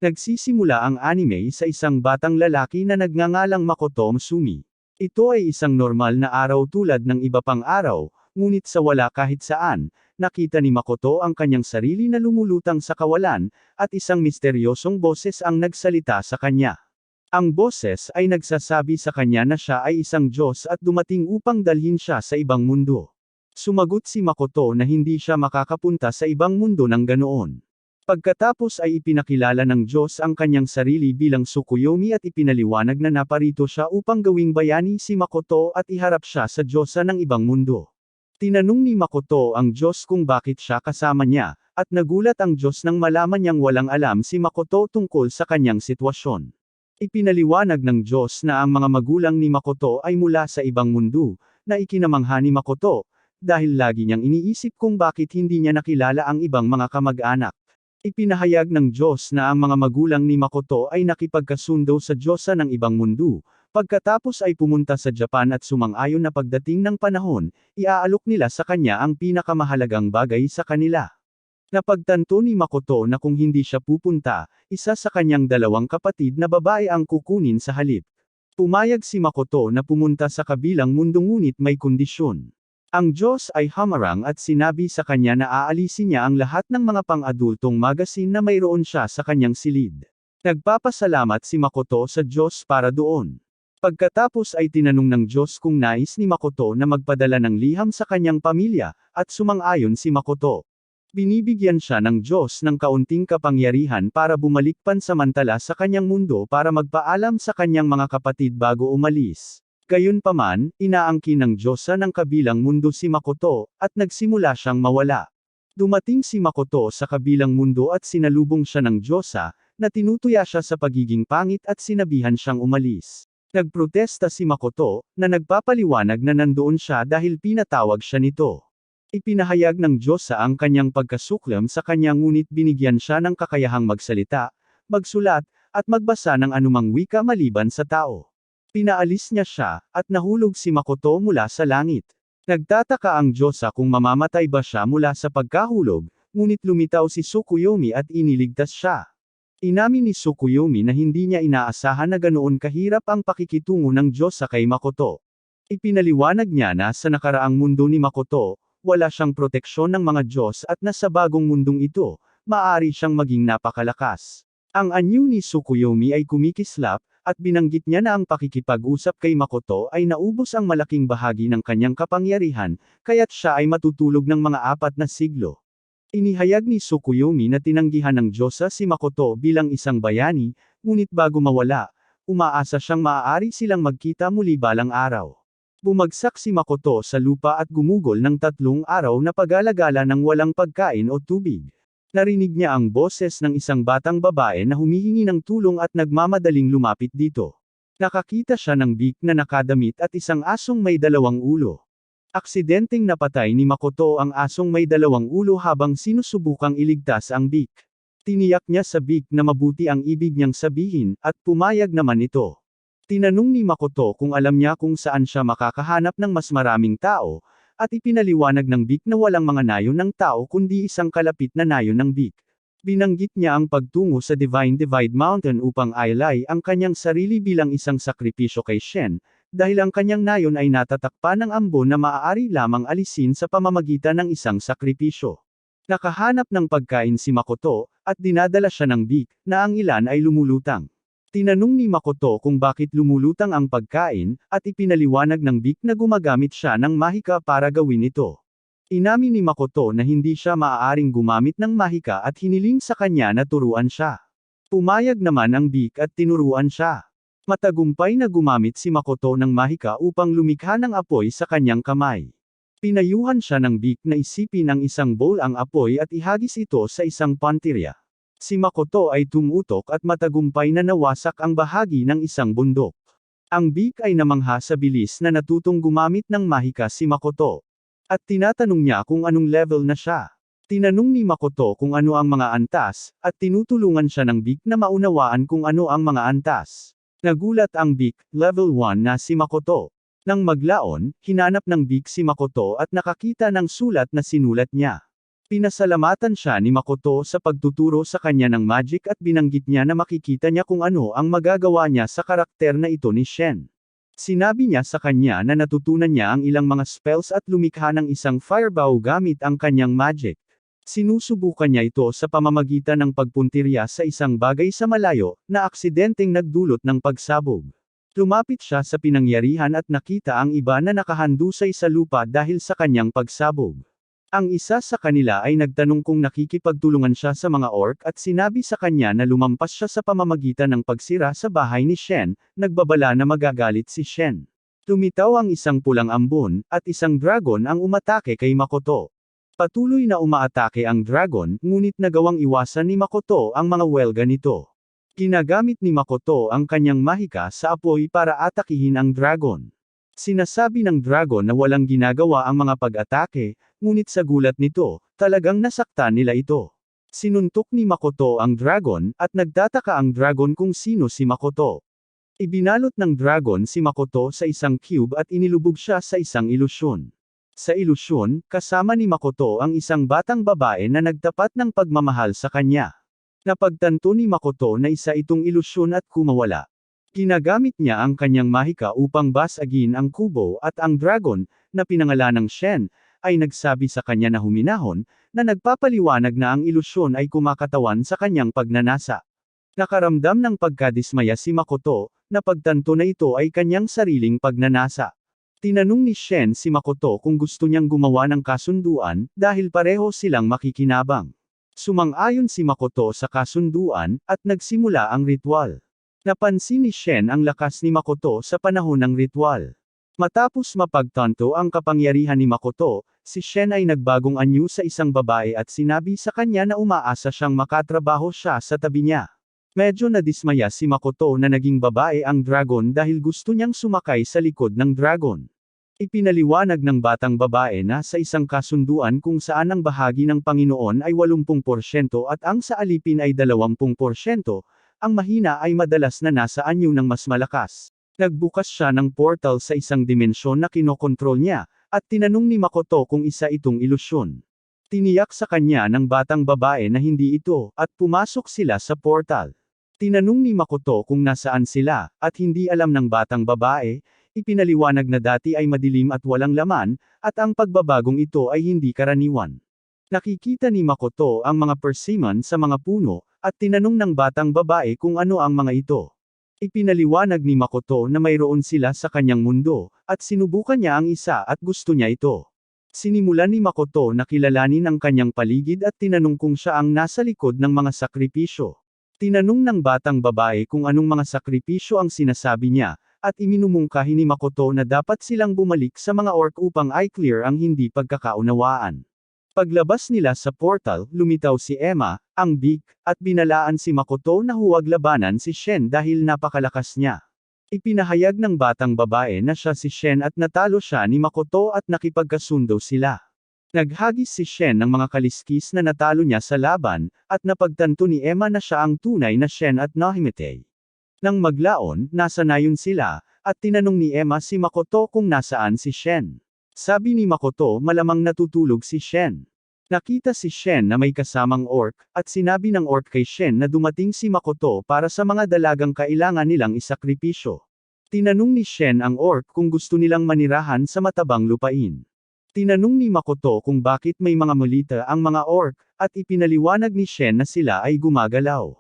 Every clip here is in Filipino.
Nagsisimula ang anime sa isang batang lalaki na nagngangalang Makoto Musumi. Ito ay isang normal na araw tulad ng iba pang araw, ngunit sa wala kahit saan, nakita ni Makoto ang kanyang sarili na lumulutang sa kawalan, at isang misteryosong boses ang nagsalita sa kanya. Ang boses ay nagsasabi sa kanya na siya ay isang Diyos at dumating upang dalhin siya sa ibang mundo. Sumagot si Makoto na hindi siya makakapunta sa ibang mundo ng ganoon. Pagkatapos ay ipinakilala ng Diyos ang kanyang sarili bilang Tsukuyomi at ipinaliwanag na naparito siya upang gawing bayani si Makoto at iharap siya sa Diyosa ng ibang mundo. Tinanong ni Makoto ang Diyos kung bakit siya kasama niya, at nagulat ang Diyos nang malaman niyang walang alam si Makoto tungkol sa kanyang sitwasyon. Ipinaliwanag ng Diyos na ang mga magulang ni Makoto ay mula sa ibang mundo, na ikinamangha ni Makoto, dahil lagi niyang iniisip kung bakit hindi niya nakilala ang ibang mga kamag-anak. Ipinahayag ng Diyos na ang mga magulang ni Makoto ay nakipagkasundo sa Diyosa ng ibang mundo, pagkatapos ay pumunta sa Japan at sumang-ayon na pagdating ng panahon, iaalok nila sa kanya ang pinakamahalagang bagay sa kanila. Napagtanto ni Makoto na kung hindi siya pupunta, isa sa kanyang dalawang kapatid na babae ang kukunin sa halip. Pumayag si Makoto na pumunta sa kabilang mundo ngunit may kondisyon. Ang Diyos ay humarang at sinabi sa kanya na aalisin niya ang lahat ng mga pang-adultong magazine na mayroon siya sa kanyang silid. Nagpapasalamat si Makoto sa Diyos para doon. Pagkatapos ay tinanong ng Diyos kung nais ni Makoto na magpadala ng liham sa kanyang pamilya, at sumang-ayon si Makoto. Binibigyan siya ng Diyos ng kaunting kapangyarihan para bumalik pansamantala sa kanyang mundo para magpaalam sa kanyang mga kapatid bago umalis. Gayunpaman, inaangkin ng Diyosa ng kabilang mundo si Makoto, at nagsimula siyang mawala. Dumating si Makoto sa kabilang mundo at sinalubong siya ng Diyosa, na tinutuya siya sa pagiging pangit at sinabihan siyang umalis. Nagprotesta si Makoto, na nagpapaliwanag na nandoon siya dahil pinatawag siya nito. Ipinahayag ng Diyosa ang kanyang pagkasuklam sa kanya ngunit binigyan siya ng kakayahang magsalita, magsulat, at magbasa ng anumang wika maliban sa tao. Pinaalis niya siya, at nahulog si Makoto mula sa langit. Nagtataka ang Diyosa kung mamamatay ba siya mula sa pagkahulog, ngunit lumitaw si Tsukuyomi at iniligtas siya. Inamin ni Tsukuyomi na hindi niya inaasahan na ganoon kahirap ang pakikitungo ng Diyosa kay Makoto. Ipinaliwanag niya na sa nakaraang mundo ni Makoto, wala siyang proteksyon ng mga Diyos at na sa bagong mundong ito, maaari siyang maging napakalakas. Ang anyo ni Tsukuyomi ay kumikislap, at binanggit niya na ang pakikipag-usap kay Makoto ay naubos ang malaking bahagi ng kanyang kapangyarihan, kaya't siya ay matutulog ng mga 4 na siglo. Inihayag ni Tsukuyomi na tinanggihan ng Diyosa si Makoto bilang isang bayani, ngunit bago mawala, umaasa siyang maaari silang magkita muli balang araw. Bumagsak si Makoto sa lupa at gumugol ng 3 araw na pag-alagala ng walang pagkain o tubig. Narinig niya ang boses ng isang batang babae na humihingi ng tulong at nagmamadaling lumapit dito. Nakakita siya ng bik na nakadamit at isang asong may 2 ulo. Aksidenteng napatay ni Makoto ang asong may 2 ulo habang sinusubukang iligtas ang bik. Tiniyak niya sa bik na mabuti ang ibig niyang sabihin, at pumayag naman ito. Tinanong ni Makoto kung alam niya kung saan siya makakahanap ng mas maraming tao, at ipinaliwanag ng bik na walang mga nayon ng tao kundi isang kalapit na nayon ng bik. Binanggit niya ang pagtungo sa Divine Divide Mountain upang ialay ang kanyang sarili bilang isang sakripisyo kay Shen, dahil ang kanyang nayon ay natatakpan ng ambon na maaari lamang alisin sa pamamagitan ng isang sakripisyo. Nakahanap ng pagkain si Makoto, at dinadala siya ng bik, na ang ilan ay lumulutang. Tinanong ni Makoto kung bakit lumulutang ang pagkain, at ipinaliwanag ng bik na gumagamit siya ng mahika para gawin ito. Inamin ni Makoto na hindi siya maaaring gumamit ng mahika at hiniling sa kanya na turuan siya. Pumayag naman ang bik at tinuruan siya. Matagumpay na gumamit si Makoto ng mahika upang lumikha ng apoy sa kanyang kamay. Pinayuhan siya ng bik na isipin ang isang bowl ang apoy at ihagis ito sa isang pantirya. Si Makoto ay tumutok at matagumpay na nawasak ang bahagi ng isang bundok. Ang bik ay namangha sa bilis na natutong gumamit ng mahika si Makoto. At tinatanong niya kung anong level na siya. Tinanong ni Makoto kung ano ang mga antas, at tinutulungan siya ng bik na maunawaan kung ano ang mga antas. Nagulat ang bik, level 1 na si Makoto. Nang maglaon, hinanap ng bik si Makoto at nakakita ng sulat na sinulat niya. Pinasalamatan siya ni Makoto sa pagtuturo sa kanya ng magic at binanggit niya na makikita niya kung ano ang magagawa niya sa karakter na ito ni Shen. Sinabi niya sa kanya na natutunan niya ang ilang mga spells at lumikha ng isang fireball gamit ang kanyang magic. Sinusubukan niya ito sa pamamagitan ng pagpuntirya sa isang bagay sa malayo, na aksidenteng nagdulot ng pagsabog. Lumapit siya sa pinangyarihan at nakita ang iba na nakahandusay sa lupa dahil sa kanyang pagsabog. Ang isa sa kanila ay nagtanong kung nakikipagtulungan siya sa mga orc at sinabi sa kanya na lumampas siya sa pamamagitan ng pagsira sa bahay ni Shen, nagbabala na magagalit si Shen. Lumitaw ang isang pulang ambon, at isang dragon ang umatake kay Makoto. Patuloy na umaatake ang dragon, ngunit nagawang iwasan ni Makoto ang mga welga nito. Ginagamit ni Makoto ang kanyang mahika sa apoy para atakihin ang dragon. Sinasabi ng dragon na walang ginagawa ang mga pag-atake, ngunit sa gulat nito, talagang nasaktan nila ito. Sinuntok ni Makoto ang dragon, at nagtataka ang dragon kung sino si Makoto. Ibinalot ng dragon si Makoto sa isang cube at inilubog siya sa isang ilusyon. Sa ilusyon, kasama ni Makoto ang isang batang babae na nagtapat ng pagmamahal sa kanya. Napagtanto ni Makoto na isa itong ilusyon at kumawala. Ginagamit niya ang kanyang mahika upang basagin ang kubo at ang dragon, na pinangalanang Shen, ay nagsabi sa kanya na huminahon, na nagpapaliwanag na ang ilusyon ay kumakatawan sa kanyang pagnanasa. Nakaramdam ng pagkadismaya si Makoto, na pagtanto na ito ay kanyang sariling pagnanasa. Tinanong ni Shen si Makoto kung gusto niyang gumawa ng kasunduan, dahil pareho silang makikinabang. Sumang-ayon si Makoto sa kasunduan, at nagsimula ang ritual. Napansin ni Shen ang lakas ni Makoto sa panahon ng ritual. Matapos mapagtanto ang kapangyarihan ni Makoto, si Shen ay nagbagong anyo sa isang babae at sinabi sa kanya na umaasa siyang makatrabaho siya sa tabi niya. Medyo nadismaya si Makoto na naging babae ang dragon dahil gusto niyang sumakay sa likod ng dragon. Ipinaliwanag ng batang babae na sa isang kasunduan kung saan ang bahagi ng Panginoon ay 80% at ang sa alipin ay 20%, ang mahina ay madalas na nasa anyo ng mas malakas. Nagbukas siya ng portal sa isang dimensyon na kinokontrol niya, at tinanong ni Makoto kung isa itong ilusyon. Tiniyak sa kanya ng batang babae na hindi ito, at pumasok sila sa portal. Tinanong ni Makoto kung nasaan sila, at hindi alam ng batang babae. Ipinaliwanag na dati ay madilim at walang laman, at ang pagbabagong ito ay hindi karaniwan. Nakikita ni Makoto ang mga persimmon sa mga puno, at tinanong ng batang babae kung ano ang mga ito. Ipinaliwanag ni Makoto na mayroon sila sa kanyang mundo, at sinubukan niya ang isa at gusto niya ito. Sinimulan ni Makoto na kilalanin ang kanyang paligid at tinanong kung siya ang nasa likod ng mga sakripisyo. Tinanong ng batang babae kung anong mga sakripisyo ang sinasabi niya, at iminumungkahi ni Makoto na dapat silang bumalik sa mga orc upang i-clear ang hindi pagkakaunawaan. Paglabas nila sa portal, lumitaw si Emma, ang big, at binalaan si Makoto na huwag labanan si Shen dahil napakalakas niya. Ipinahayag ng batang babae na siya si Shen at natalo siya ni Makoto at nakipagkasundo sila. Naghagis si Shen ng mga kaliskis na natalo niya sa laban, at napagtanto ni Emma na siya ang tunay na Shen at Nahimete. Nang maglaon, nasanayon sila, at tinanong ni Emma si Makoto kung nasaan si Shen. Sabi ni Makoto malamang natutulog si Shen. Nakita si Shen na may kasamang orc, at sinabi ng orc kay Shen na dumating si Makoto para sa mga dalagang kailangan nilang isakripisyo. Tinanong ni Shen ang orc kung gusto nilang manirahan sa matabang lupain. Tinanong ni Makoto kung bakit may mga mulita ang mga orc, at ipinaliwanag ni Shen na sila ay gumagalaw.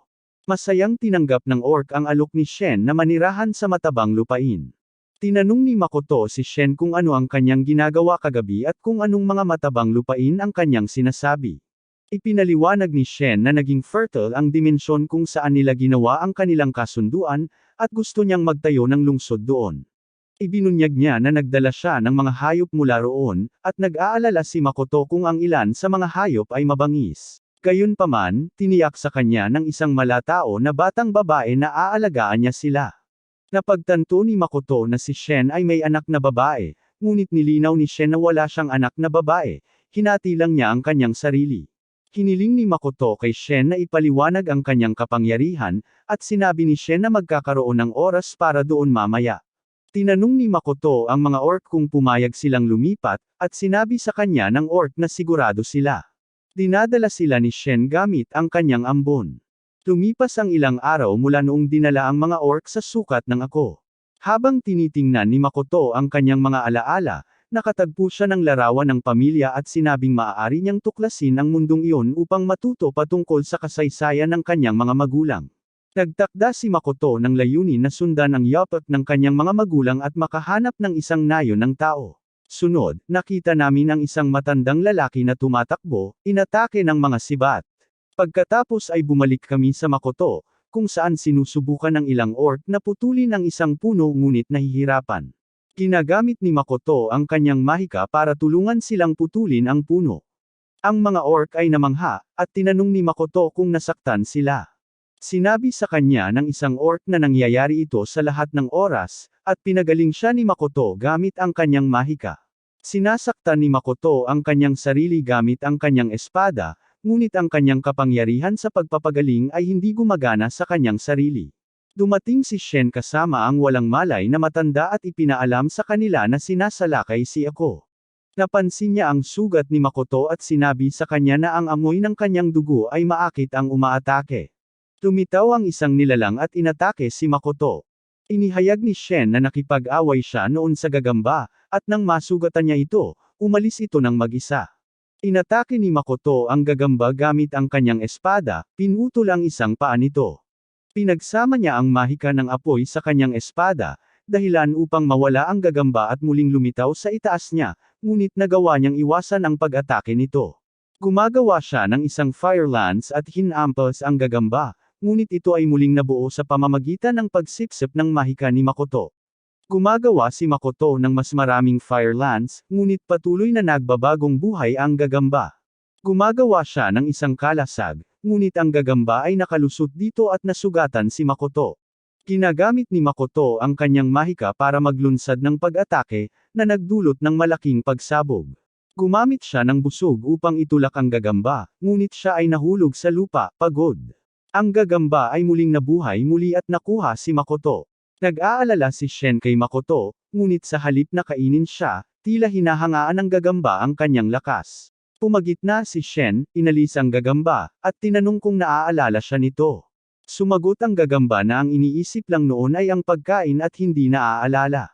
Masayang tinanggap ng orc ang alok ni Shen na manirahan sa matabang lupain. Tinanong ni Makoto si Shen kung ano ang kanyang ginagawa kagabi at kung anong mga matabang lupain ang kanyang sinasabi. Ipinaliwanag ni Shen na naging fertile ang dimensyon kung saan nila ginawa ang kanilang kasunduan, at gusto niyang magtayo ng lungsod doon. Ibinunyag niya na nagdala siya ng mga hayop mula roon, at nag-aalala si Makoto kung ang ilan sa mga hayop ay mabangis. Gayunpaman, tiniyak sa kanya ng isang malatao na batang babae na aalagaan niya sila. Napagtanto ni Makoto na si Shen ay may anak na babae, ngunit nilinaw ni Shen na wala siyang anak na babae, hinati lang niya ang kanyang sarili. Hiniling ni Makoto kay Shen na ipaliwanag ang kanyang kapangyarihan, at sinabi ni Shen na magkakaroon ng oras para doon mamaya. Tinanong ni Makoto ang mga orc kung pumayag silang lumipat, at sinabi sa kanya ng orc na sigurado sila. Dinadala sila ni Shen gamit ang kanyang ambon. Lumipas ang ilang araw mula noong dinala ang mga orc sa sukat ng ako. Habang tinitingnan ni Makoto ang kanyang mga alaala, nakatagpo siya ng larawan ng pamilya at sinabing maaari niyang tuklasin ang mundong iyon upang matuto patungkol sa kasaysayan ng kanyang mga magulang. Nagtakda si Makoto ng layunin na sundan ang yapak ng kanyang mga magulang at makahanap ng isang nayon ng tao. Sunod, nakita namin ang isang matandang lalaki na tumatakbo, inatake ng mga sibat. Pagkatapos ay bumalik kami sa Makoto, kung saan sinusubukan ng ilang orc na putulin ang isang puno ngunit nahihirapan. Ginagamit ni Makoto ang kanyang mahika para tulungan silang putulin ang puno. Ang mga orc ay namangha, at tinanong ni Makoto kung nasaktan sila. Sinabi sa kanya ng isang orc na nangyayari ito sa lahat ng oras, at pinagaling siya ni Makoto gamit ang kanyang mahika. Sinasaktan ni Makoto ang kanyang sarili gamit ang kanyang espada, ngunit ang kanyang kapangyarihan sa pagpapagaling ay hindi gumagana sa kanyang sarili. Dumating si Shen kasama ang walang malay na matanda at ipinaalam sa kanila na sinasalakay si ako. Napansin niya ang sugat ni Makoto at sinabi sa kanya na ang amoy ng kanyang dugo ay maakit ang umaatake. Tumitaw ang isang nilalang at inatake si Makoto. Inihayag ni Shen na nakipag-away siya noon sa gagamba, at nang masugatan niya ito, umalis ito ng mag-isa. Inatake ni Makoto ang gagamba gamit ang kanyang espada, pinutol ang isang paa nito. Pinagsama niya ang mahika ng apoy sa kanyang espada, dahilan upang mawala ang gagamba at muling lumitaw sa itaas niya, ngunit nagawa niyang iwasan ang pag-atake nito. Gumagawa siya ng isang fire lance at hinampas ang gagamba, ngunit ito ay muling nabuo sa pamamagitan ng pagsipsip ng mahika ni Makoto. Gumagawa si Makoto ng mas maraming fire lance, ngunit patuloy na nagbabagong buhay ang gagamba. Gumagawa siya ng isang kalasag, ngunit ang gagamba ay nakalusot dito at nasugatan si Makoto. Ginagamit ni Makoto ang kanyang mahika para maglunsad ng pag-atake, na nagdulot ng malaking pagsabog. Gumamit siya ng busog upang itulak ang gagamba, ngunit siya ay nahulog sa lupa, pagod. Ang gagamba ay muling nabuhay muli at nakuha si Makoto. Nag-aalala si Shen kay Makoto, ngunit sa halip na kainin siya, tila hinahangaan ng gagamba ang kanyang lakas. Pumagitna si Shen, inalis ang gagamba, at tinanong kung naaalala siya nito. Sumagot ang gagamba na ang iniisip lang noon ay ang pagkain at hindi naaalala.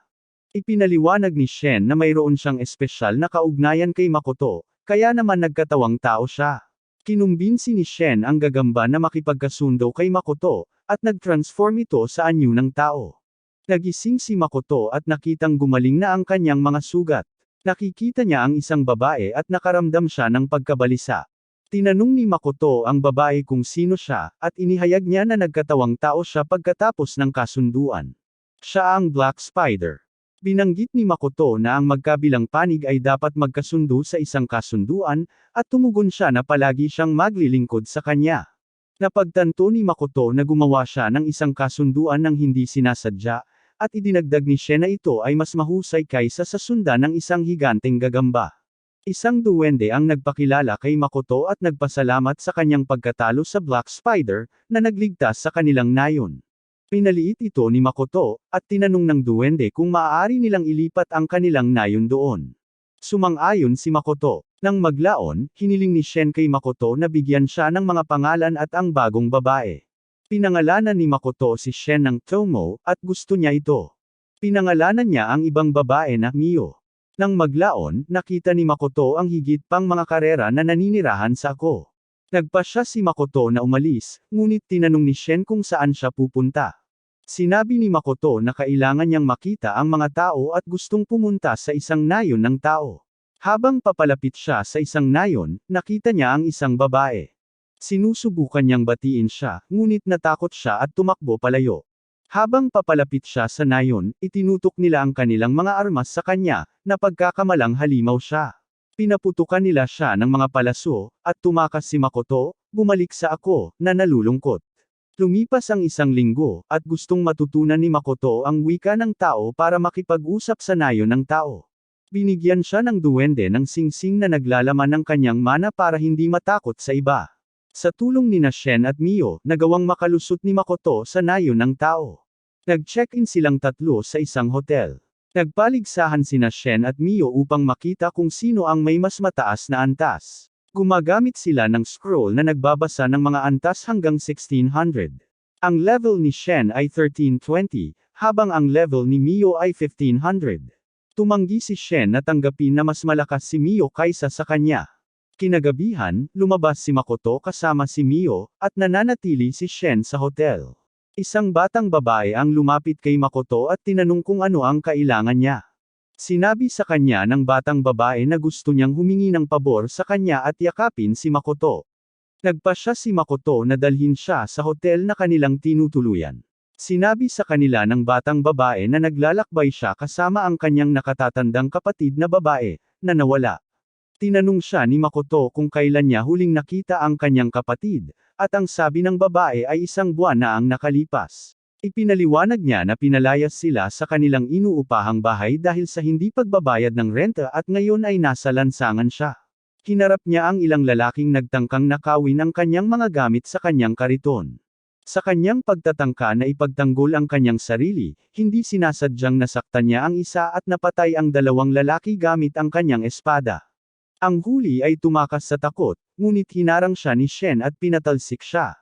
Ipinaliwanag ni Shen na mayroon siyang espesyal na kaugnayan kay Makoto, kaya naman nagkatawang tao siya. Kinumbinsi ni Shen ang gagamba na makipagkasundo kay Makoto, at nag-transform ito sa anyo ng tao. Nagising si Makoto at nakitang gumaling na ang kanyang mga sugat. Nakikita niya ang isang babae at nakaramdam siya ng pagkabalisa. Tinanong ni Makoto ang babae kung sino siya, at inihayag niya na nagkatawang tao siya pagkatapos ng kasunduan. Siya ang Black Spider. Binanggit ni Makoto na ang magkabilang panig ay dapat magkasundo sa isang kasunduan, at tumugon siya na palagi siyang maglilingkod sa kanya. Napagtanto ni Makoto na gumawa siya ng isang kasunduan ng hindi sinasadya, at idinagdag ni Shen na ito ay mas mahusay kaysa sa sundan ng isang higanteng gagamba. Isang duwende ang nagpakilala kay Makoto at nagpasalamat sa kanyang pagkatalo sa Black Spider, na nagligtas sa kanilang nayon. Pinaliit ito ni Makoto, at tinanong ng duwende kung maaari nilang ilipat ang kanilang nayon doon. Sumang-ayon si Makoto. Nang maglaon, hiniling ni Shen kay Makoto na bigyan siya ng mga pangalan at ang bagong babae. Pinangalanan ni Makoto si Shen ng Tomo, at gusto niya ito. Pinangalanan niya ang ibang babae na Mio. Nang maglaon, nakita ni Makoto ang higit pang mga karera na naninirahan sa ako. Nagpasya si Makoto na umalis, ngunit tinanong ni Shen kung saan siya pupunta. Sinabi ni Makoto na kailangan niyang makita ang mga tao at gustong pumunta sa isang nayon ng tao. Habang papalapit siya sa isang nayon, nakita niya ang isang babae. Sinusubukan niyang batiin siya, ngunit natakot siya at tumakbo palayo. Habang papalapit siya sa nayon, itinutok nila ang kanilang mga armas sa kanya, na pagkakamalang halimaw siya. Pinaputukan nila siya ng mga palaso, at tumakas si Makoto, bumalik sa ako, na nalulungkot. Lumipas ang isang linggo, at gustong matutunan ni Makoto ang wika ng tao para makipag-usap sa nayon ng tao. Binigyan siya ng duwende ng singsing na naglalaman ng kanyang mana para hindi matakot sa iba. Sa tulong ni Shen at Mio, nagawang makalusot ni Makoto sa nayon ng tao. Nag-check-in silang tatlo sa isang hotel. Nagpaligsahan sina Shen at Mio upang makita kung sino ang may mas mataas na antas. Gumagamit sila ng scroll na nagbabasa ng mga antas hanggang 1600. Ang level ni Shen ay 1320, habang ang level ni Mio ay 1500. Tumanggi si Shen na tanggapin na mas malakas si Mio kaysa sa kanya. Kinagabihan, lumabas si Makoto kasama si Mio, at nananatili si Shen sa hotel. Isang batang babae ang lumapit kay Makoto at tinanong kung ano ang kailangan niya. Sinabi sa kanya ng batang babae na gusto niyang humingi ng pabor sa kanya at yakapin si Makoto. Nagpasya si Makoto na dalhin siya sa hotel na kanilang tinutuluyan. Sinabi sa kanila ng batang babae na naglalakbay siya kasama ang kanyang nakatatandang kapatid na babae, na nawala. Tinanong siya ni Makoto kung kailan niya huling nakita ang kanyang kapatid, at ang sabi ng babae ay 1 buwan na ang nakalipas. Ipinaliwanag niya na pinalayas sila sa kanilang inuupahang bahay dahil sa hindi pagbabayad ng renta at ngayon ay nasa lansangan siya. Hinarap niya ang ilang lalaking nagtangkang nakawin ang kanyang mga gamit sa kanyang kariton. Sa kanyang pagtatangka na ipagtanggol ang kanyang sarili, hindi sinasadyang nasaktan niya ang isa at napatay ang 2 lalaki gamit ang kanyang espada. Ang huli ay tumakas sa takot, ngunit hinarang siya ni Shen at pinatalsik siya.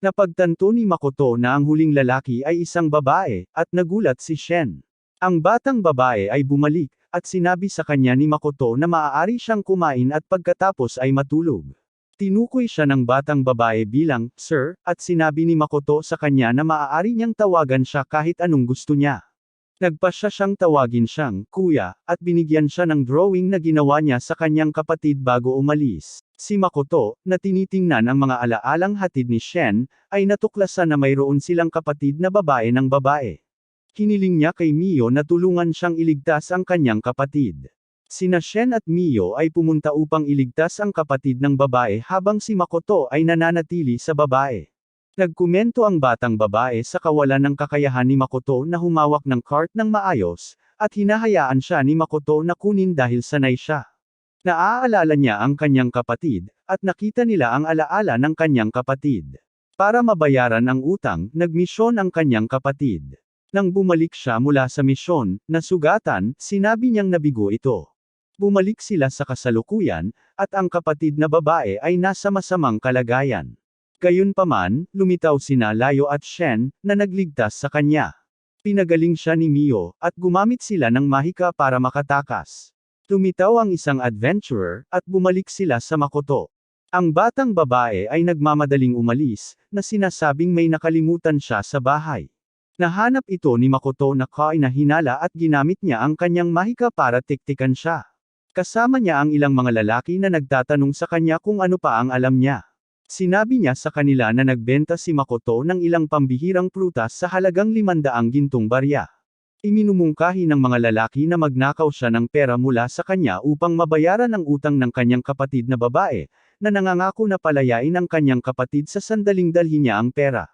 Napagtanto ni Makoto na ang huling lalaki ay isang babae, at nagulat si Shen. Ang batang babae ay bumalik, at sinabi sa kanya ni Makoto na maaari siyang kumain at pagkatapos ay matulog. Tinukoy siya ng batang babae bilang, "Sir," at sinabi ni Makoto sa kanya na maaari niyang tawagan siya kahit anong gusto niya. Nagpasya siyang tawagin siyang, "Kuya," at binigyan siya ng drawing na ginawa niya sa kanyang kapatid bago umalis. Si Makoto, na tinitingnan ang mga alaalang hatid ni Shen, ay natuklasan na mayroon silang kapatid na babae ng babae. Hiniling niya kay Mio na tulungan siyang iligtas ang kanyang kapatid. Sina Shen at Mio ay pumunta upang iligtas ang kapatid ng babae habang si Makoto ay nananatili sa babae. Nagkomento ang batang babae sa kawalan ng kakayahan ni Makoto na humawak ng cart ng maayos, at hinahayaan siya ni Makoto na kunin dahil sanay siya. Naaalala niya ang kanyang kapatid, at nakita nila ang alaala ng kanyang kapatid. Para mabayaran ang utang, nagmisyon ang kanyang kapatid. Nang bumalik siya mula sa misyon, nasugatan, sinabi niyang nabigo ito. Bumalik sila sa kasalukuyan, at ang kapatid na babae ay nasa masamang kalagayan. Gayunpaman, lumitaw sina Layo at Shen, na nagligtas sa kanya. Pinagaling siya ni Mio, at gumamit sila ng mahika para makatakas. Lumitaw ang isang adventurer, at bumalik sila sa Makoto. Ang batang babae ay nagmamadaling umalis, na sinasabing may nakalimutan siya sa bahay. Nahanap ito ni Makoto na hinala at ginamit niya ang kanyang mahika para tiktikan siya. Kasama niya ang ilang mga lalaki na nagtatanong sa kanya kung ano pa ang alam niya. Sinabi niya sa kanila na nagbenta si Makoto ng ilang pambihirang prutas sa halagang 500 gintong barya. Iminumungkahi ng mga lalaki na magnakaw siya ng pera mula sa kanya upang mabayaran ang utang ng kanyang kapatid na babae, na nangangako na palayain ang kanyang kapatid sa sandaling dalhin niya ang pera.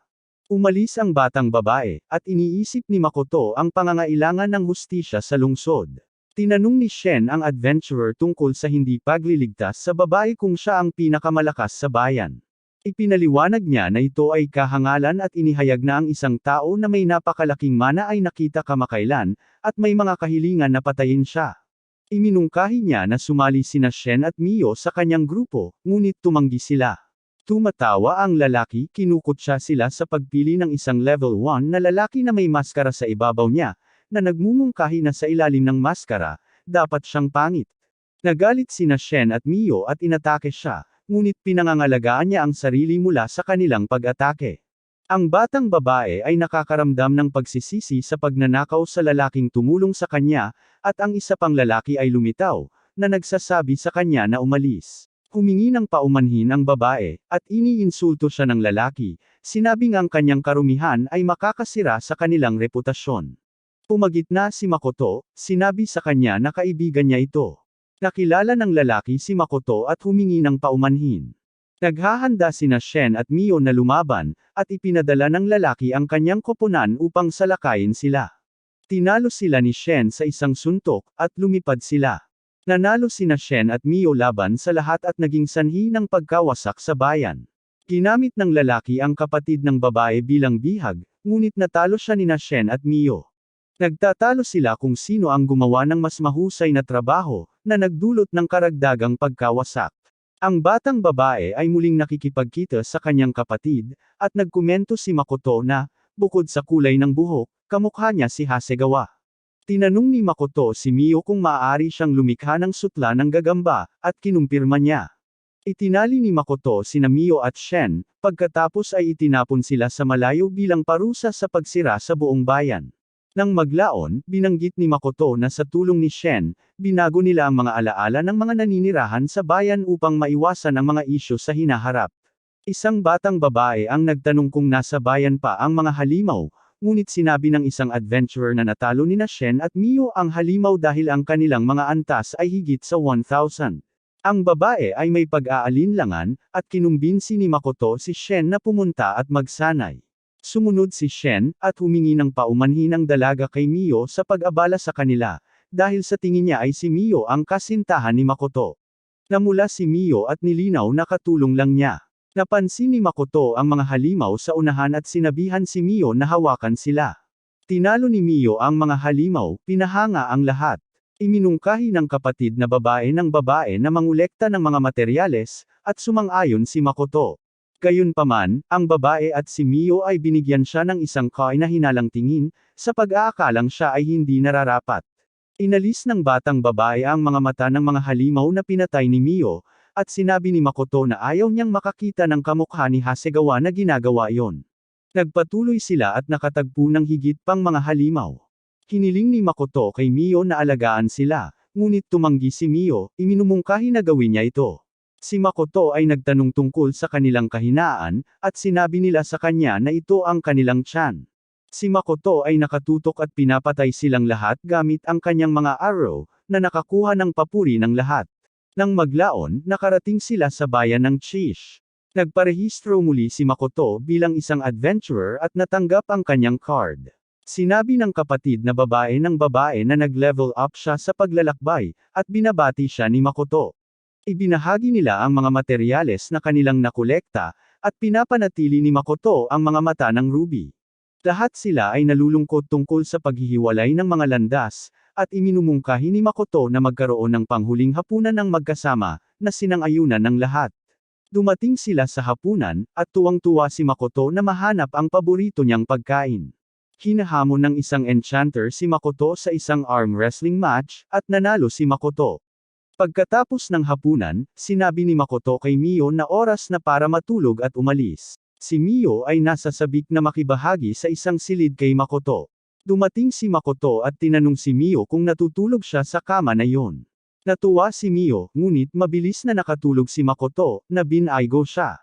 Umalis ang batang babae, at iniisip ni Makoto ang pangangailangan ng hustisya sa lungsod. Tinanong ni Shen ang adventurer tungkol sa hindi pagliligtas sa babae kung siya ang pinakamalakas sa bayan. Ipinaliwanag niya na ito ay kahangalan at inihayag na ang isang tao na may napakalaking mana ay nakita kamakailan, at may mga kahilingan na patayin siya. Iminungkahi niya na sumali sina Shen at Mio sa kanyang grupo, ngunit tumanggi sila. Tumatawa ang lalaki, kinukutya sila sa pagpili ng isang level 1 na lalaki na may maskara sa ibabaw niya, na nagmumungkahi na sa ilalim ng maskara, dapat siyang pangit. Nagalit sina Shen at Mio at inatake siya, ngunit pinangangalagaan niya ang sarili mula sa kanilang pag-atake. Ang batang babae ay nakakaramdam ng pagsisisi sa pagnanakaw sa lalaking tumulong sa kanya, at ang isa pang lalaki ay lumitaw, na nagsasabi sa kanya na umalis. Humingi ng paumanhin ang babae, at iniinsulto siya ng lalaki, sinabing ang kanyang karumihan ay makakasira sa kanilang reputasyon. Pumagitna si Makoto, sinabi sa kanya na kaibigan niya ito. Nakilala ng lalaki si Makoto at humingi ng paumanhin. Naghahanda sina Shen at Mio na lumaban, at ipinadala ng lalaki ang kanyang koponan upang salakayin sila. Tinalo sila ni Shen sa isang suntok, at lumipad sila. Nanalo sina Shen at Mio laban sa lahat at naging sanhi ng pagkawasak sa bayan. Ginamit ng lalaki ang kapatid ng babae bilang bihag, ngunit natalo siya nina Shen at Mio. Nagtatalo sila kung sino ang gumawa ng mas mahusay na trabaho, na nagdulot ng karagdagang pagkawasak. Ang batang babae ay muling nakikipagkita sa kanyang kapatid, at nagkomento si Makoto na, bukod sa kulay ng buhok, kamukha niya si Hasegawa. Tinanong ni Makoto si Mio kung maaari siyang lumikha ng sutla ng gagamba, at kinumpirma niya. Itinali ni Makoto sina Mio at Shen, pagkatapos ay itinapon sila sa malayo bilang parusa sa pagsira sa buong bayan. Nang maglaon, binanggit ni Makoto na sa tulong ni Shen, binago nila ang mga alaala ng mga naninirahan sa bayan upang maiwasan ang mga isyu sa hinaharap. Isang batang babae ang nagtanong kung nasa bayan pa ang mga halimaw, ngunit sinabi ng isang adventurer na natalo ni Shen at Mio ang halimaw dahil ang kanilang mga antas ay higit sa 1,000. Ang babae ay may pag-aalinlangan, at kinumbinsi ni Makoto si Shen na pumunta at magsanay. Sumunod si Shen, at humingi ng paumanhin ang dalaga kay Mio sa pag-abala sa kanila, dahil sa tingin niya ay si Mio ang kasintahan ni Makoto. Namula si Mio at nilinaw na katulong lang niya. Napansin ni Makoto ang mga halimaw sa unahan at sinabihan si Mio na hawakan sila. Tinalo ni Mio ang mga halimaw, pinahanga ang lahat. Iminungkahi ng kapatid na babae ng babae na mangolekta ng mga materyales, at sumang-ayon si Makoto. Gayunpaman, ang babae at si Mio ay binigyan siya ng isang na hinalang tingin, sa pag-aakalang siya ay hindi nararapat. Inalis ng batang babae ang mga mata ng mga halimaw na pinatay ni Mio, at sinabi ni Makoto na ayaw niyang makakita ng kamukha ni Hasegawa na ginagawa iyon. Nagpatuloy sila at nakatagpo ng higit pang mga halimaw. Hiniling ni Makoto kay Mio na alagaan sila, ngunit tumanggi si Mio, iminumungkahi na gawin niya ito. Si Makoto ay nagtanong tungkol sa kanilang kahinaan, at sinabi nila sa kanya na ito ang kanilang tiyan. Si Makoto ay nakatutok at pinapatay silang lahat gamit ang kanyang mga arrow, na nakakuha ng papuri ng lahat. Nang maglaon, nakarating sila sa bayan ng Chish. Nagparehistro muli si Makoto bilang isang adventurer at natanggap ang kanyang card. Sinabi ng kapatid na babae ng babae na nag-level up siya sa paglalakbay, at binabati siya ni Makoto. Ibinahagi nila ang mga materyales na kanilang nakolekta, at pinapanatili ni Makoto ang mga mata ng ruby. Lahat sila ay nalulungkot tungkol sa paghihiwalay ng mga landas, at iminumungkahi ni Makoto na magkaroon ng panghuling hapunan ng magkasama, na sinang-ayunan ng lahat. Dumating sila sa hapunan, at tuwang-tuwa si Makoto na mahanap ang paborito niyang pagkain. Hinahamon ng isang enchanter si Makoto sa isang arm wrestling match, at nanalo si Makoto. Pagkatapos ng hapunan, sinabi ni Makoto kay Mio na oras na para matulog at umalis. Si Mio ay nasa sabik na makibahagi sa isang silid kay Makoto. Dumating si Makoto at tinanong si Mio kung natutulog siya sa kama na yon. Natuwa si Mio, ngunit mabilis na nakatulog si Makoto, na binaygo siya.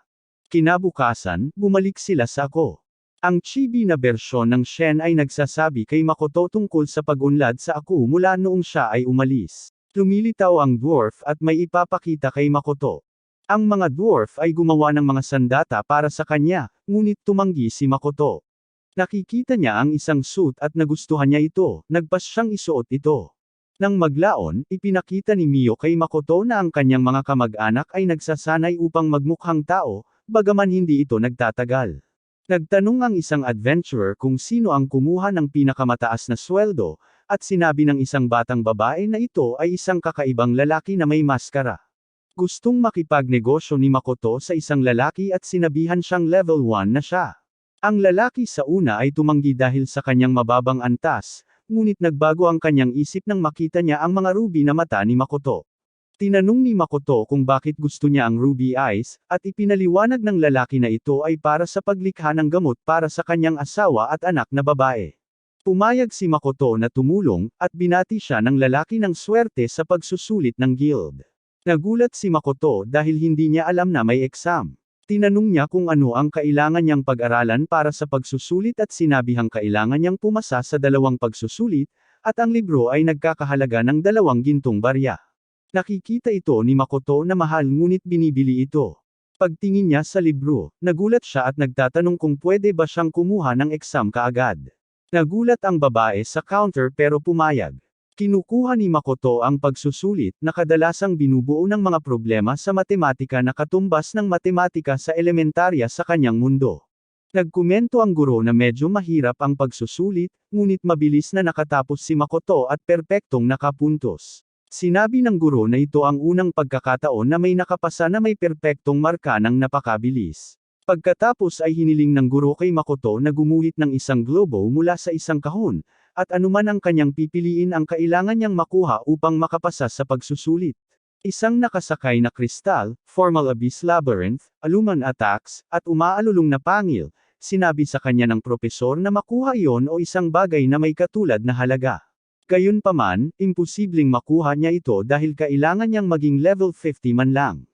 Kinabukasan, bumalik sila sa Ako. Ang chibi na bersyon ng Shen ay nagsasabi kay Makoto tungkol sa pag-unlad sa Aku mula noong siya ay umalis. Lumilitaw ang dwarf at may ipapakita kay Makoto. Ang mga dwarf ay gumawa ng mga sandata para sa kanya, ngunit tumanggi si Makoto. Nakikita niya ang isang suit at nagustuhan niya ito, nagpas siyang isuot ito. Nang maglaon, ipinakita ni Mio kay Makoto na ang kanyang mga kamag-anak ay nagsasanay upang magmukhang tao, bagaman hindi ito nagtatagal. Nagtanong ang isang adventurer kung sino ang kumuha ng pinakamataas na sweldo, at sinabi ng isang batang babae na ito ay isang kakaibang lalaki na may maskara. Gustong makipagnegosyo ni Makoto sa isang lalaki at sinabihan siyang level 1 na siya. Ang lalaki sa una ay tumanggi dahil sa kanyang mababang antas, ngunit nagbago ang kanyang isip nang makita niya ang mga ruby na mata ni Makoto. Tinanong ni Makoto kung bakit gusto niya ang ruby eyes, at ipinaliwanag ng lalaki na ito ay para sa paglikha ng gamot para sa kanyang asawa at anak na babae. Pumayag si Makoto na tumulong, at binati siya ng lalaki ng swerte sa pagsusulit ng guild. Nagulat si Makoto dahil hindi niya alam na may exam. Tinanong niya kung ano ang kailangan niyang pag-aralan para sa pagsusulit at sinabihang kailangan niyang pumasa sa 2 pagsusulit, at ang libro ay nagkakahalaga ng 2 gintong barya. Nakikita ito ni Makoto na mahal ngunit binibili ito. Pagtingin niya sa libro, nagulat siya at nagtatanong kung pwede ba siyang kumuha ng exam kaagad. Nagulat ang babae sa counter pero pumayag. Kinukuha ni Makoto ang pagsusulit na kadalasang binubuo ng mga problema sa matematika na katumbas ng matematika sa elementarya sa kanyang mundo. Nagkomento ang guro na medyo mahirap ang pagsusulit, ngunit mabilis na nakatapos si Makoto at perpektong nakapuntos. Sinabi ng guro na ito ang unang pagkakataon na may nakapasa na may perpektong marka ng napakabilis. Pagkatapos ay hiniling ng guro kay Makoto na gumuhit ng isang globo mula sa isang kahon, at anuman ang kanyang pipiliin ang kailangan niyang makuha upang makapasa sa pagsusulit. Isang nakasakay na kristal, formal abyss labyrinth, aluman attacks, at umaalulong na pangil, sinabi sa kanya ng propesor na makuha iyon o isang bagay na may katulad na halaga. Gayunpaman, imposibleng makuha niya ito dahil kailangan niyang maging level 50 man lang.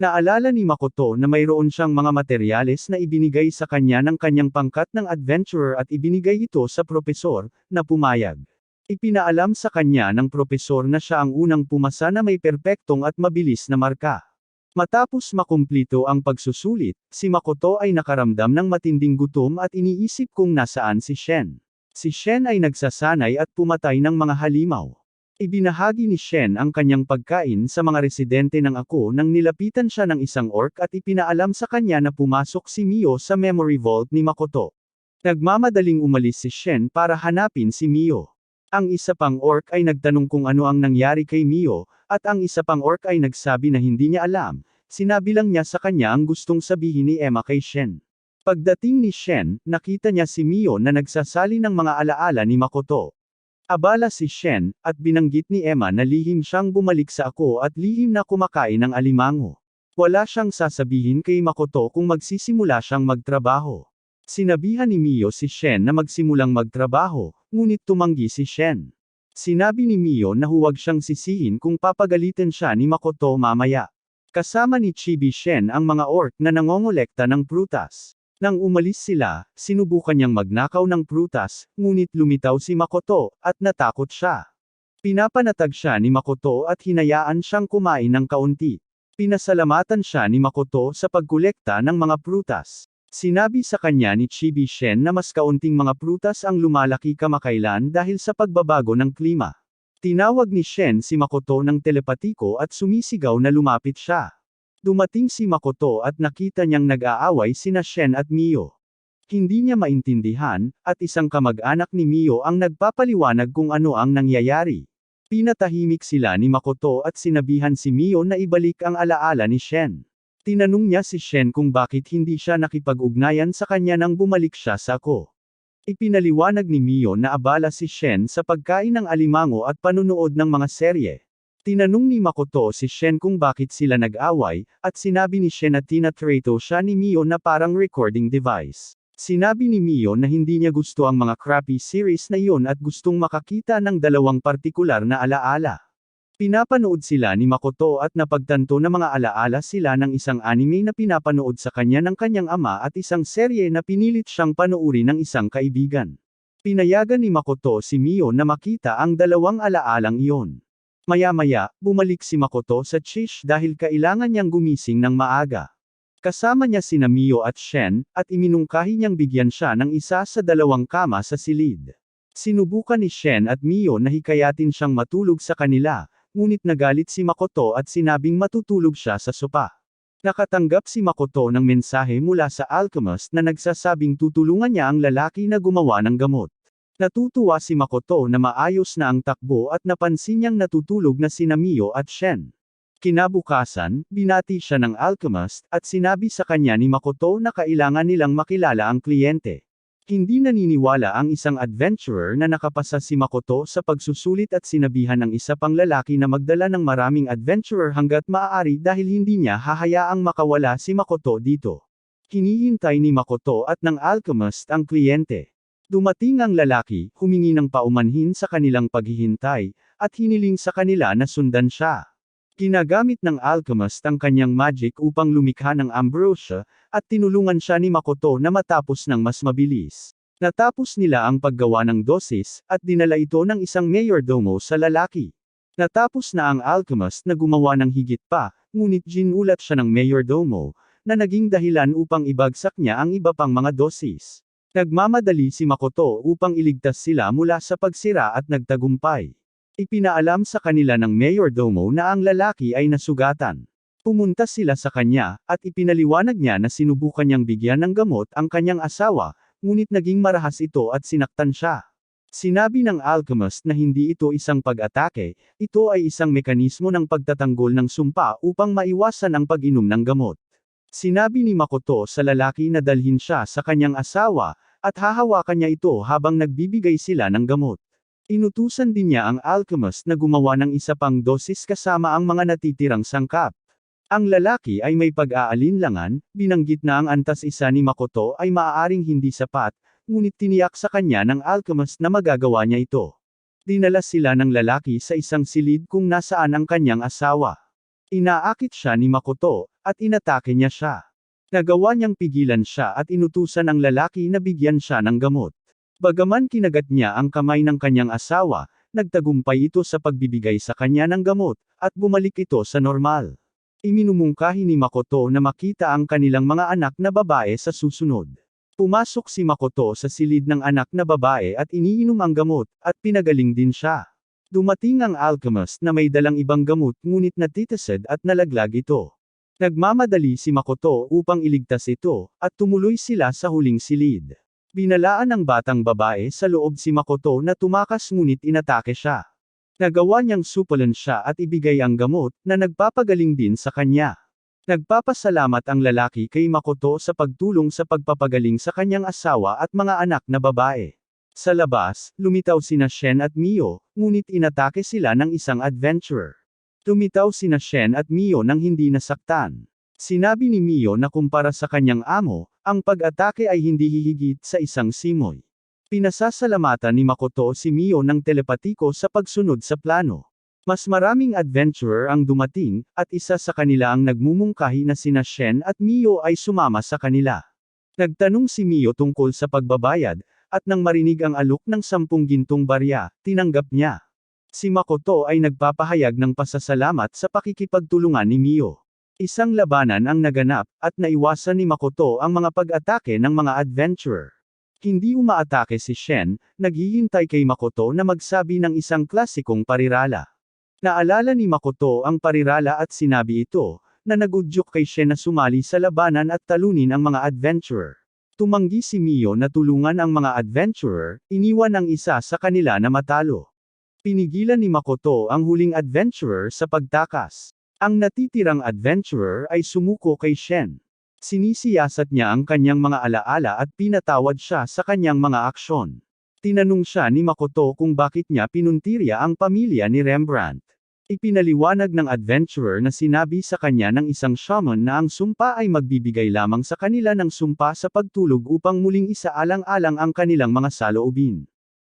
Naalala ni Makoto na mayroon siyang mga materyales na ibinigay sa kanya ng kanyang pangkat ng adventurer at ibinigay ito sa propesor, na pumayag. Ipinaalam sa kanya ng propesor na siya ang unang pumasa na may perpektong at mabilis na marka. Matapos makumplito ang pagsusulit, si Makoto ay nakaramdam ng matinding gutom at iniisip kung nasaan si Shen. Si Shen ay nagsasanay at pumatay ng mga halimaw. Ibinahagi ni Shen ang kanyang pagkain sa mga residente ng ako nang nilapitan siya ng isang orc at ipinaalam sa kanya na pumasok si Mio sa memory vault ni Makoto. Nagmamadaling umalis si Shen para hanapin si Mio. Ang isa pang orc ay nagtanong kung ano ang nangyari kay Mio, at ang isa pang orc ay nagsabi na hindi niya alam, sinabi lang niya sa kanya ang gustong sabihin ni Emma kay Shen. Pagdating ni Shen, nakita niya si Mio na nagsasali ng mga alaala ni Makoto. Abala si Shen, at binanggit ni Emma na lihim siyang bumalik sa ako at lihim na kumakain ng alimango. Wala siyang sasabihin kay Makoto kung magsisimula siyang magtrabaho. Sinabihan ni Mio si Shen na magsimulang magtrabaho, ngunit tumanggi si Shen. Sinabi ni Mio na huwag siyang sisihin kung papagalitan siya ni Makoto mamaya. Kasama ni Chibi Shen ang mga orc na nangongolekta ng prutas. Nang umalis sila, sinubukan niyang magnakaw ng prutas, ngunit lumitaw si Makoto, at natakot siya. Pinapanatag siya ni Makoto at hinayaan siyang kumain ng kaunti. Pinasalamatan siya ni Makoto sa pagkolekta ng mga prutas. Sinabi sa kanya ni Chibi Shen na mas kaunting mga prutas ang lumalaki kamakailan dahil sa pagbabago ng klima. Tinawag ni Shen si Makoto ng telepatiko at sumisigaw na lumapit siya. Dumating si Makoto at nakita niyang nag-aaway sina Shen at Mio. Hindi niya maintindihan, at isang kamag-anak ni Mio ang nagpapaliwanag kung ano ang nangyayari. Pinatahimik sila ni Makoto at sinabihan si Mio na ibalik ang alaala ni Shen. Tinanong niya si Shen kung bakit hindi siya nakipag-ugnayan sa kanya nang bumalik siya sa ako. Ipinaliwanag ni Mio na abala si Shen sa pagkain ng alimango at panunood ng mga serye. Tinanong ni Makoto si Shen kung bakit sila nag-away, at sinabi ni Shen na tinatrato siya ni Mio na parang recording device. Sinabi ni Mio na hindi niya gusto ang mga crappy series na iyon at gustong makakita ng dalawang partikular na alaala. Pinapanood sila ni Makoto at napagtanto na mga alaala sila ng isang anime na pinapanood sa kanya ng kanyang ama at isang serye na pinilit siyang panoorin ng isang kaibigan. Pinayagan ni Makoto si Mio na makita ang dalawang alaalang iyon. Maya-maya, bumalik si Makoto sa Chish dahil kailangan niyang gumising ng maaga. Kasama niya sina Mio at Shen, at iminungkahi niyang bigyan siya ng isa sa dalawang kama sa silid. Sinubukan ni Shen at Mio na hikayatin siyang matulog sa kanila, ngunit nagalit si Makoto at sinabing matutulog siya sa sopa. Nakatanggap si Makoto ng mensahe mula sa alchemist na nagsasabing tutulungan niya ang lalaki na gumawa ng gamot. Natutuwa si Makoto na maayos na ang takbo at napansin niyang natutulog na sina Mio at Shen. Kinabukasan, binati siya ng alchemist, at sinabi sa kanya ni Makoto na kailangan nilang makilala ang kliyente. Hindi naniniwala ang isang adventurer na nakapasa si Makoto sa pagsusulit at sinabihan ng isa pang lalaki na magdala ng maraming adventurer hanggat maaari dahil hindi niya hahayaang makawala si Makoto dito. Hinihintay ni Makoto at ng alchemist ang kliyente. Dumating ang lalaki, humingi ng paumanhin sa kanilang paghihintay, at hiniling sa kanila na sundan siya. Ginagamit ng alchemist ang kanyang magic upang lumikha ng ambrosia, at tinulungan siya ni Makoto na matapos ng mas mabilis. Natapos nila ang paggawa ng dosis, at dinala ito ng isang mayordomo sa lalaki. Natapos na ang alchemist na gumawa ng higit pa, ngunit ginulat siya ng mayordomo, na naging dahilan upang ibagsak niya ang iba pang mga dosis. Nagmamadali si Makoto upang iligtas sila mula sa pagsira at nagtagumpay. Ipinaalam sa kanila ng mayordomo na ang lalaki ay nasugatan. Pumunta sila sa kanya, at ipinaliwanag niya na sinubukan niyang bigyan ng gamot ang kanyang asawa, ngunit naging marahas ito at sinaktan siya. Sinabi ng alchemist na hindi ito isang pag-atake, ito ay isang mekanismo ng pagtatanggol ng sumpa upang maiwasan ang pag-inom ng gamot. Sinabi ni Makoto sa lalaki na dalhin siya sa kanyang asawa, at hahawakan niya ito habang nagbibigay sila ng gamot. Inutusan din niya ang alchemist na gumawa ng isa pang dosis kasama ang mga natitirang sangkap. Ang lalaki ay may pag-aalinlangan, binanggit na ang antas isa ni Makoto ay maaaring hindi sapat, ngunit tiniyak sa kanya ng alchemist na magagawa niya ito. Dinala sila ng lalaki sa isang silid kung nasaan ang kanyang asawa. Inaakit siya ni Makoto, at inatake niya siya. Nagawa niyang pigilan siya at inutusan ang lalaki na bigyan siya ng gamot. Bagaman kinagat niya ang kamay ng kanyang asawa, nagtagumpay ito sa pagbibigay sa kanya ng gamot, at bumalik ito sa normal. Iminumungkahi ni Makoto na makita ang kanilang mga anak na babae sa susunod. Pumasok si Makoto sa silid ng anak na babae at iniinom ang gamot, at pinagaling din siya. Dumating ang alchemist na may dalang ibang gamot ngunit natitasad at nalaglag ito. Nagmamadali si Makoto upang iligtas ito, at tumuloy sila sa huling silid. Binalaan ng batang babae sa loob si Makoto na tumakas ngunit inatake siya. Nagawa niyang supalan siya at ibigay ang gamot, na nagpapagaling din sa kanya. Nagpapasalamat ang lalaki kay Makoto sa pagtulong sa pagpapagaling sa kanyang asawa at mga anak na babae. Sa labas, lumitaw sina Shen at Mio, ngunit inatake sila ng isang adventurer. Lumitaw sina Shen at Mio nang hindi nasaktan. Sinabi ni Mio na kumpara sa kanyang amo, ang pag-atake ay hindi hihigit sa isang simoy. Pinasasalamatan ni Makoto si Mio ng telepatiko sa pagsunod sa plano. Mas maraming adventurer ang dumating, at isa sa kanila ang nagmumungkahi na sina Shen at Mio ay sumama sa kanila. Nagtanong si Mio tungkol sa pagbabayad, at nang marinig ang alok ng 10 gintong barya, tinanggap niya. Si Makoto ay nagpapahayag ng pasasalamat sa pakikipagtulungan ni Mio. Isang labanan ang naganap, at naiwasan ni Makoto ang mga pag-atake ng mga adventurer. Hindi umaatake si Shen, naghihintay kay Makoto na magsabi ng isang klasikong parirala. Naalala ni Makoto ang parirala at sinabi ito, na nagudyok kay Shen na sumali sa labanan at talunin ang mga adventurer. Tumanggi si Mio na tulungan ang mga adventurer, iniwan ang isa sa kanila na matalo. Pinigilan ni Makoto ang huling adventurer sa pagtakas. Ang natitirang adventurer ay sumuko kay Shen. Sinisiyasat niya ang kanyang mga alaala at pinatawad siya sa kanyang mga aksyon. Tinanong siya ni Makoto kung bakit niya pinuntirya ang pamilya ni Rembrandt. Ipinaliwanag ng adventurer na sinabi sa kanya ng isang shaman na ang sumpa ay magbibigay lamang sa kanila ng sumpa sa pagtulog upang muling isaalang-alang ang kanilang mga saloobin.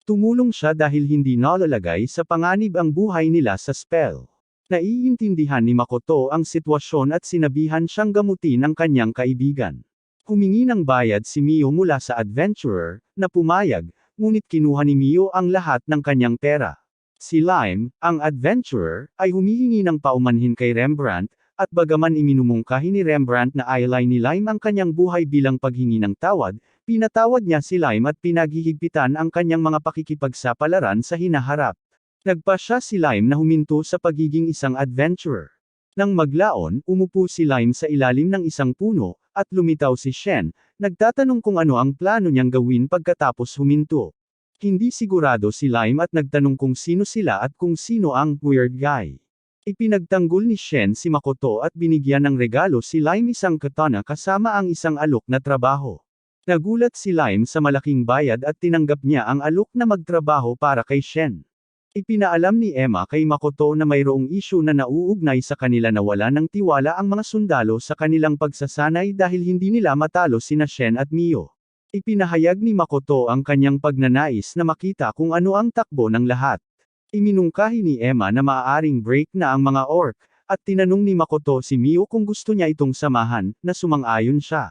Tumulong siya dahil hindi nalalagay sa panganib ang buhay nila sa spell. Naiintindihan ni Makoto ang sitwasyon at sinabihan siyang gamutin ang kanyang kaibigan. Humingi ng bayad si Mio mula sa adventurer, na pumayag, ngunit kinuha ni Mio ang lahat ng kanyang pera. Si Lime, ang adventurer, ay humihingi ng paumanhin kay Rembrandt, at bagaman iminumungkahi ni Rembrandt na ayalay ni Lime ang kanyang buhay bilang paghingi ng tawad, pinatawad niya si Lime at pinaghihigpitan ang kanyang mga pakikipagsapalaran sa hinaharap. Nagpasya si Lime na huminto sa pagiging isang adventurer. Nang maglaon, umupo si Lime sa ilalim ng isang puno, at lumitaw si Shen, nagtatanong kung ano ang plano niyang gawin pagkatapos huminto. Hindi sigurado si Lime at nagtanong kung sino sila at kung sino ang weird guy. Ipinagtanggol ni Shen si Makoto at binigyan ng regalo si Lime isang katana kasama ang isang alok na trabaho. Nagulat si Lime sa malaking bayad at tinanggap niya ang alok na magtrabaho para kay Shen. Ipinaalam ni Emma kay Makoto na mayroong isyu na nauugnay sa kanila na wala ng tiwala ang mga sundalo sa kanilang pagsasanay dahil hindi nila matalo sina Shen at Mio. Ipinahayag ni Makoto ang kanyang pagnanais na makita kung ano ang takbo ng lahat. Iminungkahi ni Emma na maaaring break na ang mga orc, at tinanong ni Makoto si Mio kung gusto niya itong samahan, na sumang-ayon siya.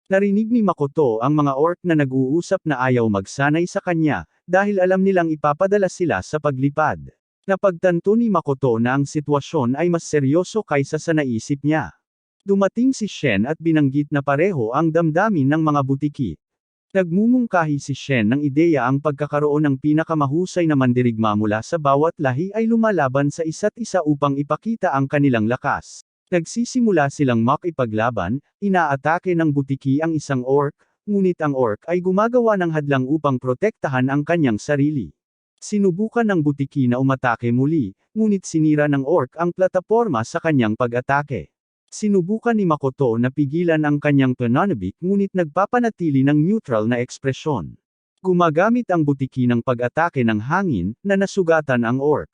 Narinig ni Makoto ang mga orc na nag-uusap na ayaw magsanay sa kanya, dahil alam nilang ipapadala sila sa paglipad. Napagtanto ni Makoto na ang sitwasyon ay mas seryoso kaysa sa naisip niya. Dumating si Shen at binanggit na pareho ang damdamin ng mga butiki. Nagmumungkahi si Shen ng ideya ang pagkakaroon ng pinakamahusay na mandirigma mula sa bawat lahi ay lumalaban sa isa't isa upang ipakita ang kanilang lakas. Nagsisimula silang makipaglaban, inaatake ng butiki ang isang orc, ngunit ang orc ay gumagawa ng hadlang upang protektahan ang kanyang sarili. Sinubukan ng butiki na umatake muli, ngunit sinira ng orc ang plataporma sa kanyang pag-atake. Sinubukan ni Makoto na pigilan ang kanyang pananabik ngunit nagpapanatili ng neutral na ekspresyon. Gumagamit ang butiki ng pag-atake ng hangin, na nasugatan ang orc.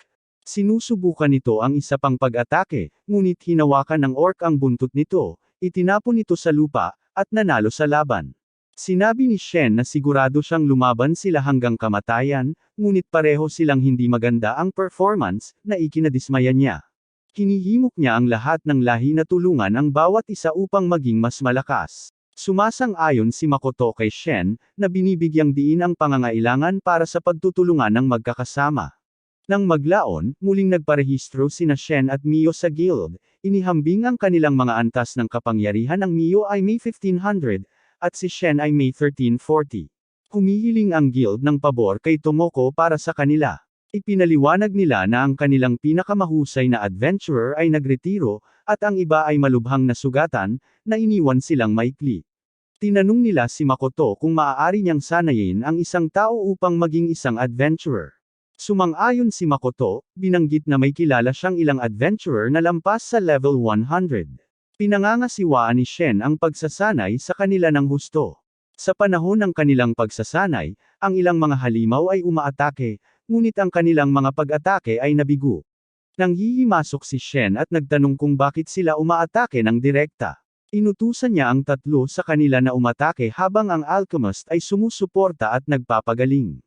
Sinusubukan nito ang isa pang pag-atake, ngunit hinawakan ng orc ang buntot nito, itinapon ito sa lupa, at nanalo sa laban. Sinabi ni Shen na sigurado siyang lumaban sila hanggang kamatayan, ngunit pareho silang hindi maganda ang performance, na ikinadismaya niya. Hinihimok niya ang lahat ng lahi na tulungan ang bawat isa upang maging mas malakas. Sumasang-ayon si Makoto kay Shen, na binibigyang diin ang pangangailangan para sa pagtutulungan ng magkakasama. Nang maglaon, muling nagparehistro sina Shen at Mio sa guild, inihambing ang kanilang mga antas ng kapangyarihan. Ang Mio ay May 1500, at si Shen ay May 1340. Humihiling ang guild ng pabor kay Tomoko para sa kanila. Ipinaliwanag nila na ang kanilang pinakamahusay na adventurer ay nagretiro, at ang iba ay malubhang nasugatan, na iniwan silang maikli. Tinanong nila si Makoto kung maaari niyang sanayin ang isang tao upang maging isang adventurer. Sumang-ayon si Makoto, binanggit na may kilala siyang ilang adventurer na lampas sa level 100. Pinangangasiwaan ni Shen ang pagsasanay sa kanila ng husto. Sa panahon ng kanilang pagsasanay, ang ilang mga halimaw ay umaatake, ngunit ang kanilang mga pag-atake ay nabigo. Nanghihimasok si Shen at nagtanong kung bakit sila umaatake ng direkta. Inutusan niya ang tatlo sa kanila na umatake habang ang alchemist ay sumusuporta at nagpapagaling.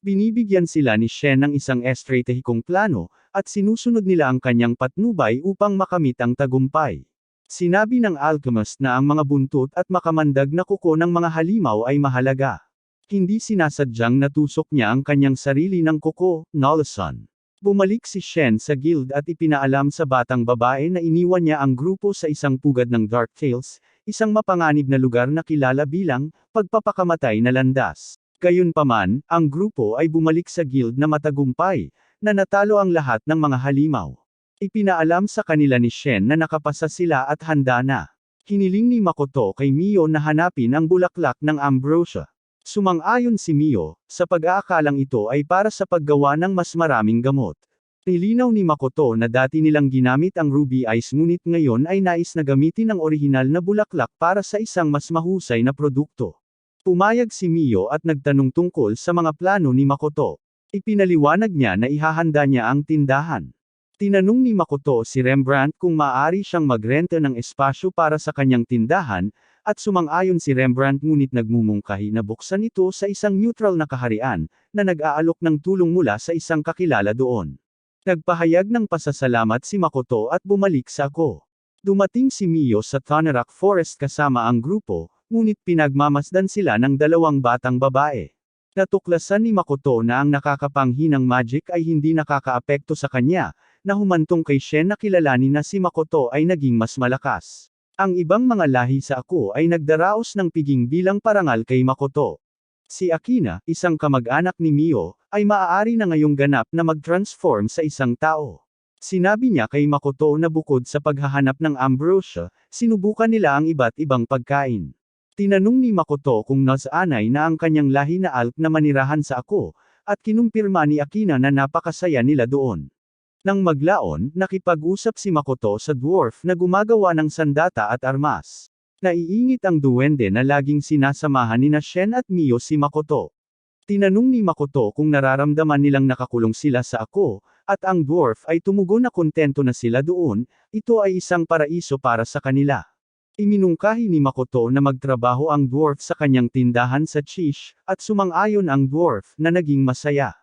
Binibigyan sila ni Shen ng isang estratehikong plano, at sinusunod nila ang kanyang patnubay upang makamit ang tagumpay. Sinabi ng alchemist na ang mga buntot at makamandag na kuko ng mga halimaw ay mahalaga. Hindi sinasadyang natusok niya ang kanyang sarili ng kuko, Nolson. Bumalik si Shen sa guild at ipinaalam sa batang babae na iniwan niya ang grupo sa isang pugad ng Dark Tales, isang mapanganib na lugar na kilala bilang pagpapakamatay na landas. Gayunpaman, ang grupo ay bumalik sa guild na matagumpay, na natalo ang lahat ng mga halimaw. Ipinaalam sa kanila ni Shen na nakapasa sila at handa na. Hiniling ni Makoto kay Mio na hanapin ang bulaklak ng ambrosia. Sumang-ayon si Mio, sa pag-aakalang ito ay para sa paggawa ng mas maraming gamot. Nilinaw ni Makoto na dati nilang ginamit ang ruby ice ngunit ngayon ay nais na gamitin ang orihinal na bulaklak para sa isang mas mahusay na produkto. Pumayag si Mio at nagtanong tungkol sa mga plano ni Makoto. Ipinaliwanag niya na ihahanda niya ang tindahan. Tinanong ni Makoto si Rembrandt kung maaari siyang magrenta ng espasyo para sa kanyang tindahan, at sumang-ayon si Rembrandt ngunit nagmumungkahi na buksan ito sa isang neutral na kaharian, na nag-aalok ng tulong mula sa isang kakilala doon. Nagpahayag ng pasasalamat si Makoto at bumalik sa Ako. Dumating si Mio sa Thonarak Forest kasama ang grupo, ngunit pinagmamasdan sila ng dalawang batang babae. Natuklasan ni Makoto na ang nakakapanghinang magic ay hindi nakakaapekto sa kanya, na humantong kay Shen na kilalanin na si Makoto ay naging mas malakas. Ang ibang mga lahi sa Ako ay nagdaraos ng piging bilang parangal kay Makoto. Si Akina, isang kamag-anak ni Mio, ay maaari na ngayong ganap na mag-transform sa isang tao. Sinabi niya kay Makoto na bukod sa paghahanap ng ambrosia, sinubukan nila ang iba't ibang pagkain. Tinanong ni Makoto kung nasanay na ang kanyang lahi na alp na manirahan sa Ako, at kinumpirma ni Akina na napakasaya nila doon. Nang maglaon, nakipag-usap si Makoto sa dwarf na gumagawa ng sandata at armas. Naiingit ang duwende na laging sinasamahan ni Shen at Mio si Makoto. Tinanong ni Makoto kung nararamdaman nilang nakakulong sila sa Ako, at ang dwarf ay tumugon na kontento na sila doon, ito ay isang paraiso para sa kanila. Iminungkahi ni Makoto na magtrabaho ang dwarf sa kanyang tindahan sa Chish, at sumang-ayon ang dwarf na naging masaya.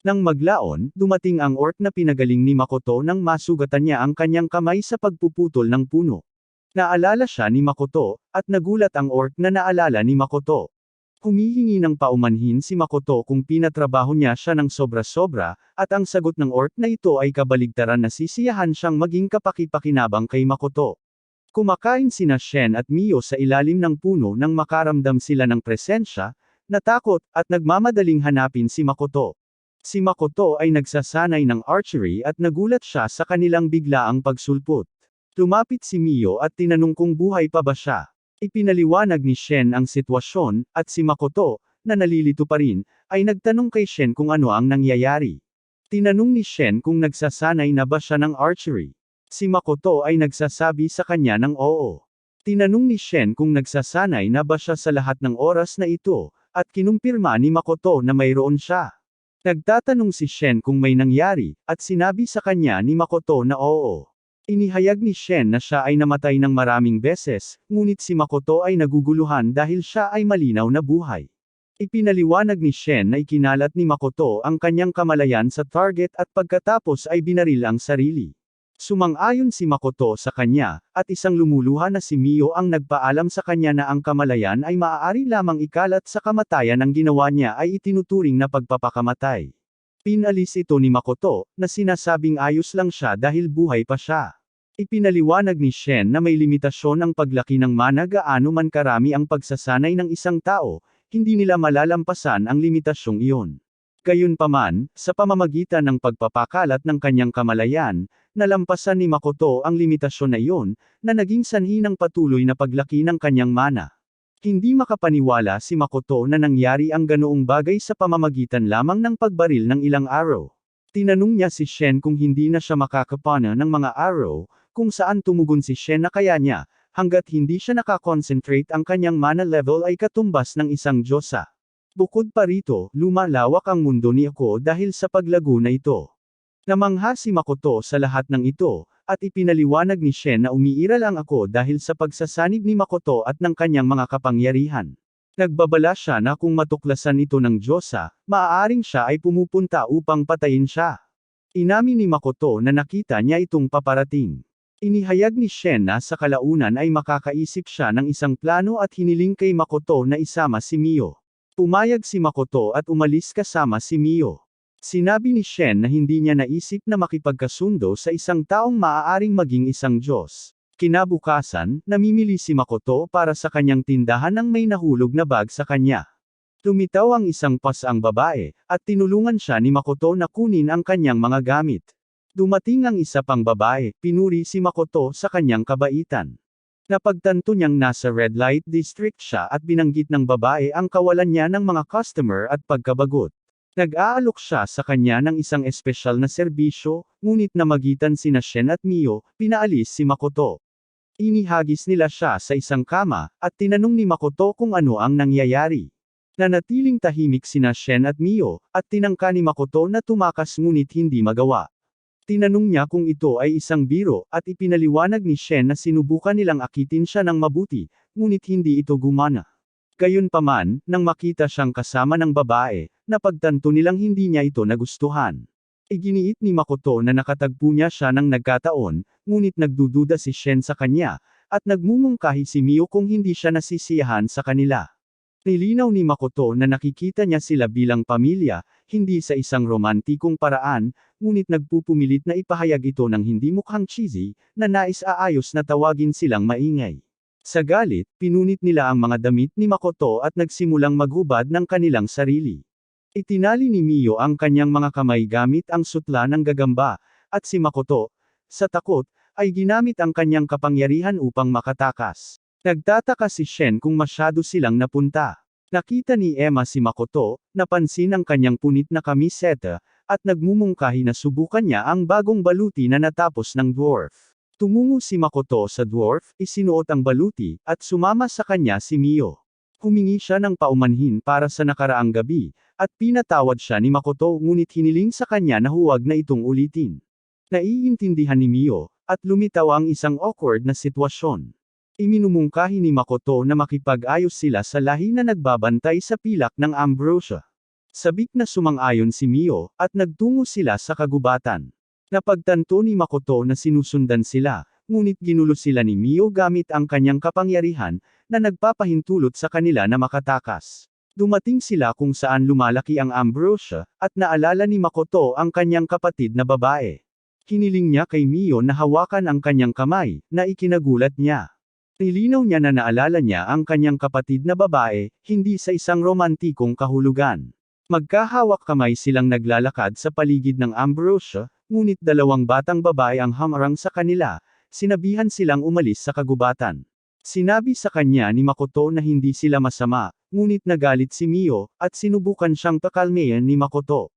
Nang maglaon, dumating ang orc na pinagaling ni Makoto nang masugatan niya ang kanyang kamay sa pagpuputol ng puno. Naalala siya ni Makoto, at nagulat ang orc na naalala ni Makoto. Humihingi ng paumanhin si Makoto kung pinatrabaho niya siya ng sobra-sobra, at ang sagot ng orc na ito ay kabaligtaran na sisiyahan siyang maging kapaki-pakinabang kay Makoto. Kumakain sina Shen at Mio sa ilalim ng puno nang makaramdam sila ng presensya, natakot, at nagmamadaling hanapin si Makoto. Si Makoto ay nagsasanay ng archery at nagulat siya sa kanilang biglaang pagsulpot. Lumapit si Mio at tinanong kung buhay pa ba siya. Ipinaliwanag ni Shen ang sitwasyon, at si Makoto, na nalilito pa rin, ay nagtanong kay Shen kung ano ang nangyayari. Tinanong ni Shen kung nagsasanay na ba siya ng archery. Si Makoto ay nagsasabi sa kanya ng oo. Tinanong ni Shen kung nagsasanay na ba siya sa lahat ng oras na ito, at kinumpirma ni Makoto na mayroon siya. Nagtatanong si Shen kung may nangyari, at sinabi sa kanya ni Makoto na oo. Inihayag ni Shen na siya ay namatay ng maraming beses, ngunit si Makoto ay naguguluhan dahil siya ay malinaw na buhay. Ipinaliwanag ni Shen na ikinalat ni Makoto ang kanyang kamalayan sa target at pagkatapos ay binaril ang sarili. Sumang-ayon si Makoto sa kanya, at isang lumuluha na si Mio ang nagpaalam sa kanya na ang kamalayan ay maaari lamang ikalat sa kamatayan ang ginawa niya ay itinuturing na pagpapakamatay. Pinalis ito ni Makoto, na sinasabing ayos lang siya dahil buhay pa siya. Ipinaliwanag ni Shen na may limitasyon ang paglaki ng mana gaano man karami ang pagsasanay ng isang tao, hindi nila malalampasan ang limitasyong iyon. Gayunpaman, sa pamamagitan ng pagpapakalat ng kanyang kamalayan, nalampasan ni Makoto ang limitasyon na iyon, na naging sanhi ng patuloy na paglaki ng kanyang mana. Hindi makapaniwala si Makoto na nangyari ang ganoong bagay sa pamamagitan lamang ng pagbaril ng ilang arrow. Tinanong niya si Shen kung hindi na siya makakapana ng mga arrow, kung saan tumugon si Shen na kaya niya, hanggat hindi siya nakakonsentrate ang kanyang mana level ay katumbas ng isang diyosa. Bukod pa rito, lumalawak ang mundo ni Ako dahil sa paglago na ito. Namangha si Makoto sa lahat ng ito, at ipinaliwanag ni Shen na umiiral ang Ako dahil sa pagsasanib ni Makoto at ng kanyang mga kapangyarihan. Nagbabala siya na kung matuklasan ito ng diyosa, maaaring siya ay pumupunta upang patayin siya. Inamin ni Makoto na nakita niya itong paparating. Inihayag ni Shen na sa kalaunan ay makakaisip siya ng isang plano at hiniling kay Makoto na isama si Mio. Pumayag si Makoto at umalis kasama si Mio. Sinabi ni Shen na hindi niya naisip na makipagkasundo sa isang taong maaaring maging isang Diyos. Kinabukasan, namimili si Makoto para sa kanyang tindahan ng may nahulog na bag sa kanya. Lumitaw ang isang ang babae, at tinulungan siya ni Makoto na kunin ang kanyang mga gamit. Dumating ang isa pang babae, pinuri si Makoto sa kanyang kabaitan. Napagtanto niyang nasa red light district siya at binanggit ng babae ang kawalan niya ng mga customer at pagkabagot. Nag-aalok siya sa kanya ng isang espesyal na serbisyo, ngunit namagitan sina Shen at Mio, pinaalis si Makoto. Inihagis nila siya sa isang kama, at tinanong ni Makoto kung ano ang nangyayari. Nanatiling tahimik sina Shen at Mio, at tinangka ni Makoto na tumakas ngunit hindi magawa. Tinanong niya kung ito ay isang biro, at ipinaliwanag ni Shen na sinubukan nilang akitin siya ng mabuti, ngunit hindi ito gumana. Gayunpaman, nang makita siyang kasama ng babae, napagtanto nilang hindi niya ito nagustuhan. Iginiit ni Makoto na nakatagpo niya siya ng nagkataon, ngunit nagdududa si Shen sa kanya, at nagmumungkahi si Mio kung hindi siya nasisiyahan sa kanila. Nilinaw ni Makoto na nakikita niya sila bilang pamilya, hindi sa isang romantikong paraan, ngunit nagpupumilit na ipahayag ito ng hindi mukhang cheesy, na nais aayos na tawagin silang maingay. Sa galit, pinunit nila ang mga damit ni Makoto at nagsimulang maghubad ng kanilang sarili. Itinali ni Mio ang kanyang mga kamay gamit ang sutla ng gagamba, at si Makoto, sa takot, ay ginamit ang kanyang kapangyarihan upang makatakas. Nagtataka si Shen kung masyado silang napunta. Nakita ni Emma si Makoto, napansin ang kanyang punit na kamiseta, at nagmumungkahi na subukan niya ang bagong baluti na natapos ng dwarf. Tumungo si Makoto sa dwarf, isinuot ang baluti, at sumama sa kanya si Mio. Humingi siya ng paumanhin para sa nakaraang gabi, at pinatawad siya ni Makoto ngunit hiniling sa kanya na huwag na itong ulitin. Naiintindihan ni Mio, at lumitaw ang isang awkward na sitwasyon. Iminumungkahi ni Makoto na makipag-ayos sila sa lahi na nagbabantay sa pilak ng ambrosia. Sabik na sumang-ayon si Mio, at nagtungo sila sa kagubatan. Napagtanto ni Makoto na sinusundan sila, ngunit ginulo sila ni Mio gamit ang kanyang kapangyarihan, na nagpapahintulot sa kanila na makatakas. Dumating sila kung saan lumalaki ang ambrosia, at naalala ni Makoto ang kanyang kapatid na babae. Hiniling niya kay Mio na hawakan ang kanyang kamay, na ikinagulat niya. Nilinaw niya na naalala niya ang kanyang kapatid na babae, hindi sa isang romantikong kahulugan. Magkahawak kamay silang naglalakad sa paligid ng ambrosia, ngunit dalawang batang babae ang hamarang sa kanila, sinabihan silang umalis sa kagubatan. Sinabi sa kanya ni Makoto na hindi sila masama, ngunit nagalit si Mio, at sinubukan siyang pakalmayan ni Makoto.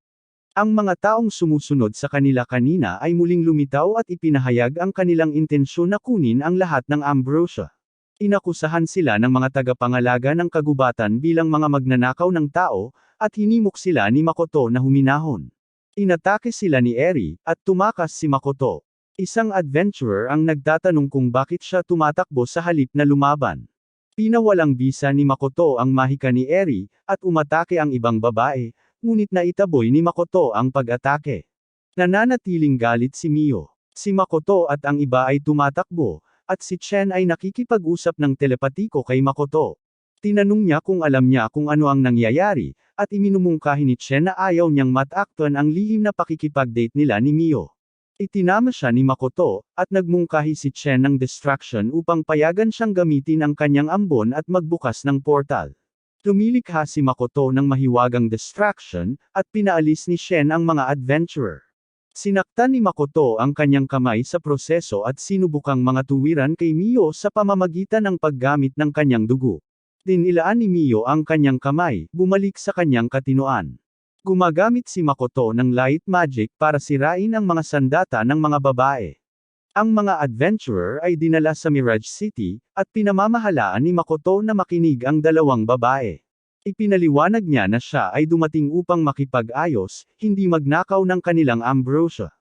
Ang mga taong sumusunod sa kanila kanina ay muling lumitaw at ipinahayag ang kanilang intensyon na kunin ang lahat ng ambrosia. Inakusahan sila ng mga tagapangalaga ng kagubatan bilang mga magnanakaw ng tao, at hinimok sila ni Makoto na huminahon. Inatake sila ni Eri, at tumakas si Makoto. Isang adventurer ang nagtatanong kung bakit siya tumatakbo sa halip na lumaban. Pinawalang bisa ni Makoto ang mahika ni Eri, at umatake ang ibang babae, ngunit naitaboy ni Makoto ang pag-atake. Nananatiling galit si Mio. Si Makoto at ang iba ay tumatakbo, at si Chen ay nakikipag-usap ng telepatiko kay Makoto. Tinanong niya kung alam niya kung ano ang nangyayari, at iminumungkahi ni Chen na ayaw niyang matakton ang lihim na pakikipag-date nila ni Mio. Itinama siya ni Makoto, at nagmungkahi si Chen ng distraction upang payagan siyang gamitin ang kanyang ambon at magbukas ng portal. Lumilikha si Makoto ng mahiwagang distraction, at pinaalis ni Chen ang mga adventurer. Sinaktan ni Makoto ang kanyang kamay sa proseso at sinubukang mga tuwiran kay Mio sa pamamagitan ng paggamit ng kanyang dugo. Dinilaan ni Mio ang kanyang kamay, bumalik sa kanyang katinoan. Gumagamit si Makoto ng light magic para sirain ang mga sandata ng mga babae. Ang mga adventurer ay dinala sa Mirage City, at pinamamahalaan ni Makoto na makinig ang dalawang babae. Ipinaliwanag niya na siya ay dumating upang makipag-ayos, hindi magnakaw ng kanilang ambrosia.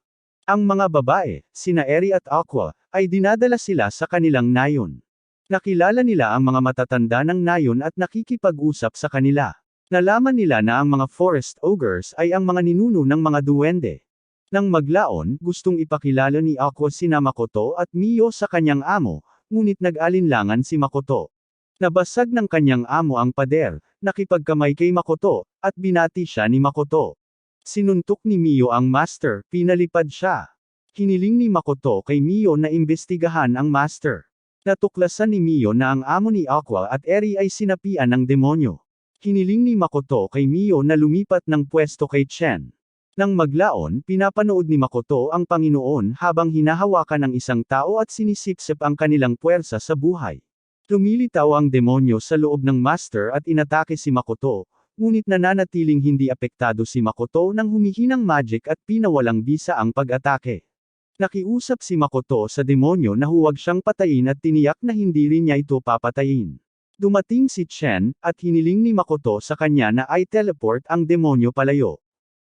Ang mga babae, sina Eri at Aqua, ay dinadala sila sa kanilang nayon. Nakilala nila ang mga matatanda ng nayon at nakikipag-usap sa kanila. Nalaman nila na ang mga forest ogres ay ang mga ninuno ng mga duwende. Nang maglaon, gustong ipakilala ni Aqua sina Makoto at Mio sa kanyang amo, ngunit nag-alinlangan si Makoto. Nabasag ng kanyang amo ang pader, nakipagkamay kay Makoto, at binati siya ni Makoto. Sinuntok ni Mio ang master, pinalipad siya. Hiniling ni Makoto kay Mio na imbestigahan ang master. Natuklasan ni Mio na ang amo ni Aqua at Eri ay sinapian ng demonyo. Hiniling ni Makoto kay Mio na lumipat ng pwesto kay Chen. Nang maglaon, pinapanood ni Makoto ang Panginoon habang hinahawakan ng isang tao at sinisipsip ang kanilang puwersa sa buhay. Lumilitaw ang demonyo sa loob ng master at inatake si Makoto, ngunit nananatiling hindi apektado si Makoto nang humihinang magic at pinawalang bisa ang pag-atake. Nakiusap si Makoto sa demonyo na huwag siyang patayin at tiniyak na hindi rin niya ito papatayin. Dumating si Chen, at hiniling ni Makoto sa kanya na ay teleport ang demonyo palayo.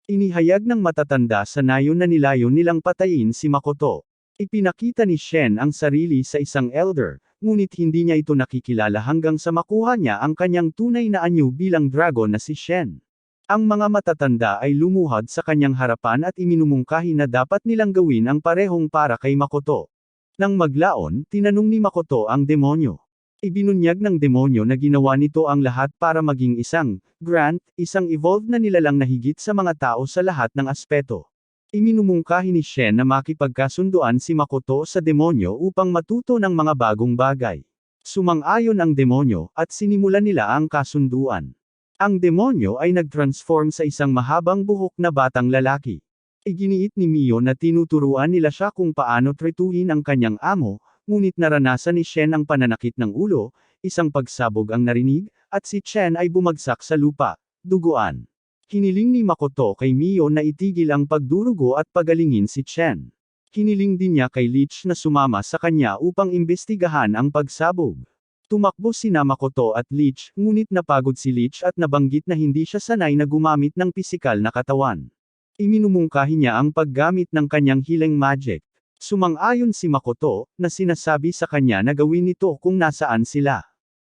Inihayag ng matatanda sa nayon na nilayon nilang patayin si Makoto. Ipinakita ni Shen ang sarili sa isang elder, ngunit hindi niya ito nakikilala hanggang sa makuha niya ang kanyang tunay na anyo bilang dragon na si Shen. Ang mga matatanda ay lumuhad sa kanyang harapan at iminumungkahi na dapat nilang gawin ang parehong para kay Makoto. Nang maglaon, tinanong ni Makoto ang demonyo. Ibinunyag ng demonyo na ginawa nito ang lahat para maging isang Grant, isang evolved na nilalang na higit sa mga tao sa lahat ng aspeto. Iminumungkahi ni Shen na makipagkasunduan si Makoto sa demonyo upang matuto ng mga bagong bagay. Sumang-ayon ang demonyo, at sinimulan nila ang kasunduan. Ang demonyo ay nag-transform sa isang mahabang buhok na batang lalaki. Iginiit ni Mio na tinuturuan nila siya kung paano tretuhin ang kanyang amo, ngunit naranasan ni Shen ang pananakit ng ulo, isang pagsabog ang narinig, at si Chen ay bumagsak sa lupa, duguan. Hiniling ni Makoto kay Mio na itigil ang pagdurugo at pagalingin si Chen. Hiniling din niya kay Leech na sumama sa kanya upang imbestigahan ang pagsabog. Tumakbo sina Makoto at Leech, ngunit napagod si Leech at nabanggit na hindi siya sanay na gumamit ng pisikal na katawan. Iminumungkahi niya ang paggamit ng kanyang healing magic. Sumang-ayon si Makoto, na sinasabi sa kanya na gawin ito kung nasaan sila.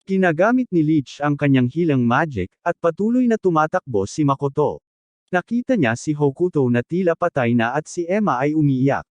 Ginagamit ni Leech ang kanyang healing magic, at patuloy na tumatakbo si Makoto. Nakita niya si Hokuto na tila patay na at si Emma ay umiiyak.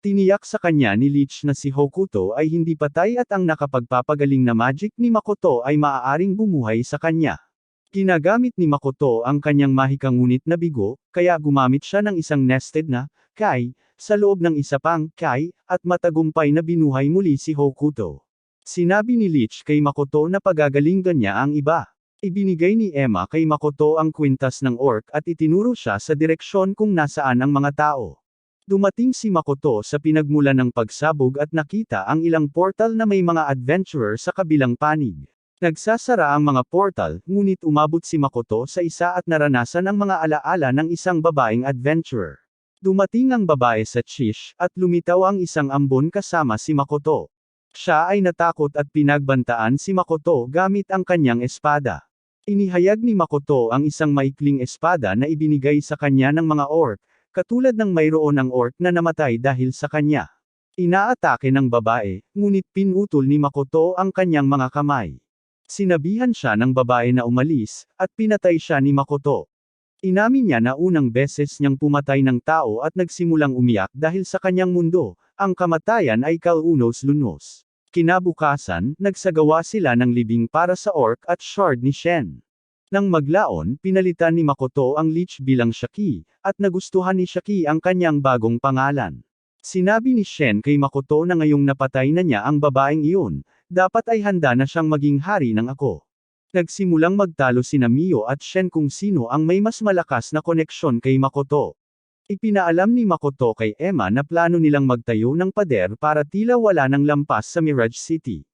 Tiniyak sa kanya ni Leech na si Hokuto ay hindi patay at ang nakapagpapagaling na magic ni Makoto ay maaaring bumuhay sa kanya. Ginagamit ni Makoto ang kanyang mahikang ngunit na bigo, kaya gumamit siya ng isang nested na kai sa loob ng isa pang kai, at matagumpay na binuhay muli si Hokuto. Sinabi ni Leech kay Makoto na pagagalingan niya ang iba. Ibinigay ni Emma kay Makoto ang kwintas ng orc at itinuro siya sa direksyon kung nasaan ang mga tao. Dumating si Makoto sa pinagmulan ng pagsabog at nakita ang ilang portal na may mga adventurer sa kabilang panig. Nagsasara ang mga portal, ngunit umabot si Makoto sa isa at naranasan ang mga alaala ng isang babaeng adventurer. Dumating ang babae sa Chish, at lumitaw ang isang ambon kasama si Makoto. Siya ay natakot at pinagbantaan si Makoto gamit ang kanyang espada. Inihayag ni Makoto ang isang maikling espada na ibinigay sa kanya ng mga orc, katulad ng mayroon ang orc na namatay dahil sa kanya. Inaatake ng babae, ngunit pinutol ni Makoto ang kanyang mga kamay. Sinabihan siya ng babae na umalis, at pinatay siya ni Makoto. Inamin niya na unang beses niyang pumatay ng tao at nagsimulang umiyak dahil sa kanyang mundo, ang kamatayan ay kaunos-lunos. Kinabukasan, nagsagawa sila ng libing para sa orc at shard ni Shen. Nang maglaon, pinalitan ni Makoto ang leech bilang Shaki, at nagustuhan ni Shaki ang kanyang bagong pangalan. Sinabi ni Shen kay Makoto na ngayong napatay na niya ang babaeng iyon, dapat ay handa na siyang maging hari ng ako. Nagsimulang magtalo sina Mio at Shen kung sino ang may mas malakas na koneksyon kay Makoto. Ipinaalam ni Makoto kay Emma na plano nilang magtayo ng pader para tila wala ng lampas sa Mirage City.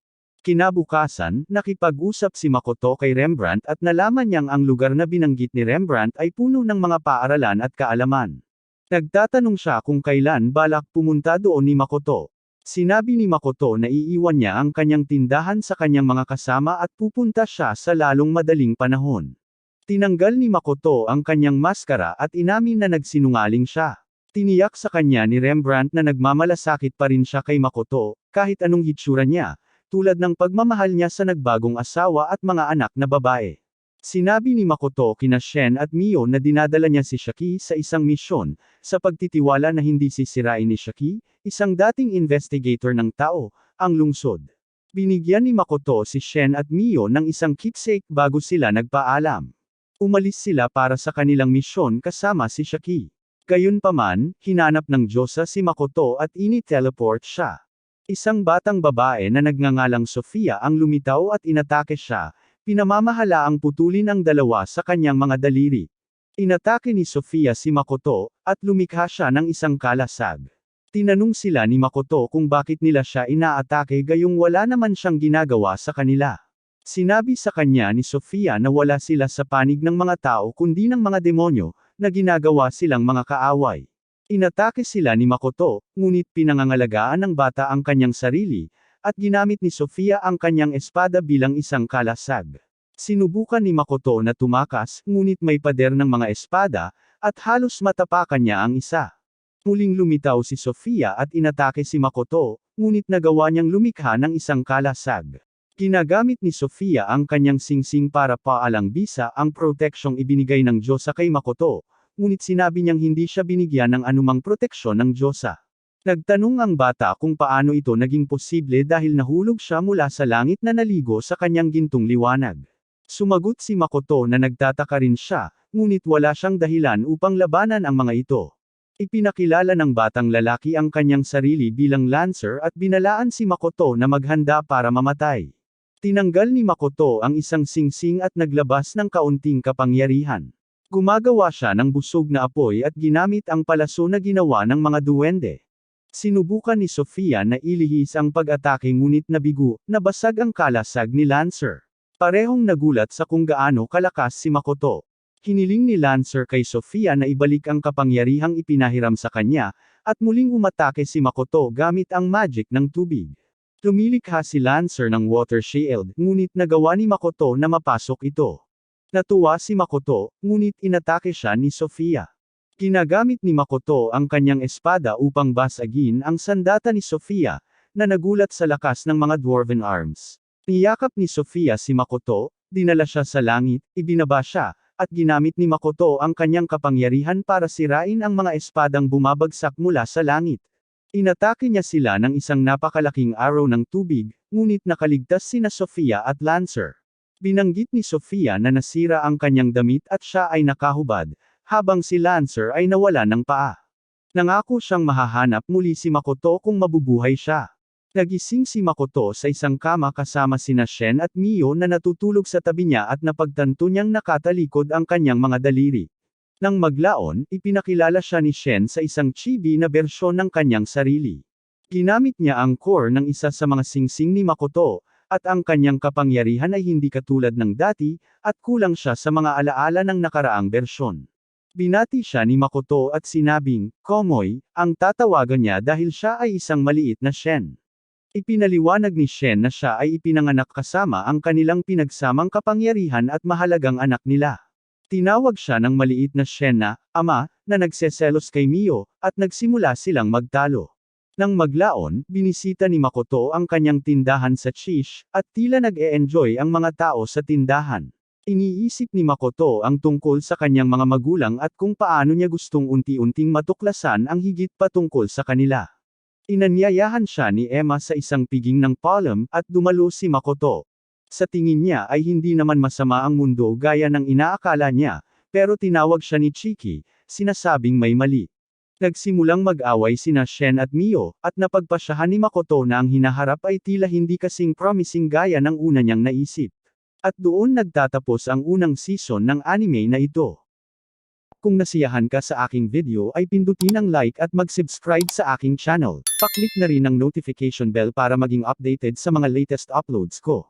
Kinabukasan, nakipag-usap si Makoto kay Rembrandt at nalaman niyang ang lugar na binanggit ni Rembrandt ay puno ng mga paaralan at kaalaman. Nagtatanong siya kung kailan balak pumunta doon ni Makoto. Sinabi ni Makoto na iiwan niya ang kanyang tindahan sa kanyang mga kasama at pupunta siya sa lalong madaling panahon. Tinanggal ni Makoto ang kanyang maskara at inamin na nagsinungaling siya. Tiniyak sa kanya ni Rembrandt na nagmamalasakit pa rin siya kay Makoto, kahit anong hitsura niya, tulad ng pagmamahal niya sa nagbagong asawa at mga anak na babae. Sinabi ni Makoto kina Shen at Mio na dinadala niya si Shaki sa isang misyon, sa pagtitiwala na hindi sisirain ni Shaki, isang dating investigator ng tao, ang lungsod. Binigyan ni Makoto si Shen at Mio ng isang keepsake bago sila nagpaalam. Umalis sila para sa kanilang misyon kasama si Shaki. Gayunpaman, hinanap ng Diyosa si Makoto at ini-teleport siya. Isang batang babae na nagngangalang Sofia ang lumitaw at inatake siya, pinamamahalaang putulin ang dalawa sa kanyang mga daliri. Inatake ni Sofia si Makoto, at lumikha siya ng isang kalasag. Tinanong sila ni Makoto kung bakit nila siya inaatake gayong wala naman siyang ginagawa sa kanila. Sinabi sa kanya ni Sofia na wala sila sa panig ng mga tao kundi ng mga demonyo, na ginagawa silang mga kaaway. Inatake sila ni Makoto, ngunit pinangangalagaan ng bata ang kanyang sarili, at ginamit ni Sofia ang kanyang espada bilang isang kalasag. Sinubukan ni Makoto na tumakas, ngunit may pader ng mga espada, at halos matapakan niya ang isa. Muling lumitaw si Sofia at inatake si Makoto, ngunit nagawa niyang lumikha ng isang kalasag. Ginagamit ni Sofia ang kanyang singsing para paalang bisa ang proteksyong ibinigay ng Diyosa kay Makoto, ngunit sinabi niyang hindi siya binigyan ng anumang proteksyon ng Diyosa. Nagtanong ang bata kung paano ito naging posible dahil nahulog siya mula sa langit na naligo sa kanyang gintong liwanag. Sumagot si Makoto na nagtataka rin siya, ngunit wala siyang dahilan upang labanan ang mga ito. Ipinakilala ng batang lalaki ang kanyang sarili bilang Lancer at binalaan si Makoto na maghanda para mamatay. Tinanggal ni Makoto ang isang singsing at naglabas ng kaunting kapangyarihan. Gumagawa siya ng busog na apoy at ginamit ang palaso na ginawa ng mga duwende. Sinubukan ni Sofia na ilihis ang pag-atake ngunit nabigo, nabasag ang kalasag ni Lancer. Parehong nagulat sa kung gaano kalakas si Makoto. Hiniling ni Lancer kay Sofia na ibalik ang kapangyarihang ipinahiram sa kanya, at muling umatake si Makoto gamit ang magic ng tubig. Lumilikha si Lancer ng water shield, ngunit nagawa ni Makoto na mapasok ito. Natuwa si Makoto, ngunit inatake siya ni Sofia. Ginagamit ni Makoto ang kanyang espada upang basagin ang sandata ni Sofia, na nagulat sa lakas ng mga dwarven arms. Niyakap ni Sofia si Makoto, dinala siya sa langit, ibinaba siya, at ginamit ni Makoto ang kanyang kapangyarihan para sirain ang mga espadang bumabagsak mula sa langit. Inatake niya sila ng isang napakalaking arrow ng tubig, ngunit nakaligtas sina Sofia at Lancer. Binanggit ni Sofia na nasira ang kanyang damit at siya ay nakahubad, habang si Lancer ay nawala ng paa. Nangako siyang mahahanap muli si Makoto kung mabubuhay siya. Nagising si Makoto sa isang kama kasama sina Shen at Mio na natutulog sa tabi niya at napagtanto niyang nakatalikod ang kanyang mga daliri. Nang maglaon, ipinakilala siya ni Shen sa isang chibi na bersyon ng kanyang sarili. Ginamit niya ang core ng isa sa mga singsing ni Makoto, at ang kanyang kapangyarihan ay hindi katulad ng dati, at kulang siya sa mga alaala ng nakaraang bersyon. Binati siya ni Makoto at sinabing, Komoy, ang tatawagan niya dahil siya ay isang maliit na Shen. Ipinaliwanag ni Shen na siya ay ipinanganak kasama ang kanilang pinagsamang kapangyarihan at mahalagang anak nila. Tinawag siya ng maliit na Shen na, ama, na nagseselos kay Mio, at nagsimula silang magtalo. Nang maglaon, binisita ni Makoto ang kanyang tindahan sa Chish, at tila nag-e-enjoy ang mga tao sa tindahan. Iniisip ni Makoto ang tungkol sa kanyang mga magulang at kung paano niya gustong unti-unting matuklasan ang higit pa tungkol sa kanila. Inanyayahan siya ni Emma sa isang piging ng palm, at dumalo si Makoto. Sa tingin niya ay hindi naman masama ang mundo gaya ng inaakala niya, pero tinawag siya ni Chiki, sinasabing may mali. Nagsimulang mag-away sina Shen at Mio, at napagpasyahan ni Makoto na ang hinaharap ay tila hindi kasing promising gaya ng una niyang naisip. At doon nagtatapos ang unang season ng anime na ito. Kung nasiyahan ka sa aking video ay pindutin ang like at mag-subscribe sa aking channel. Paklik na rin ang notification bell para maging updated sa mga latest uploads ko.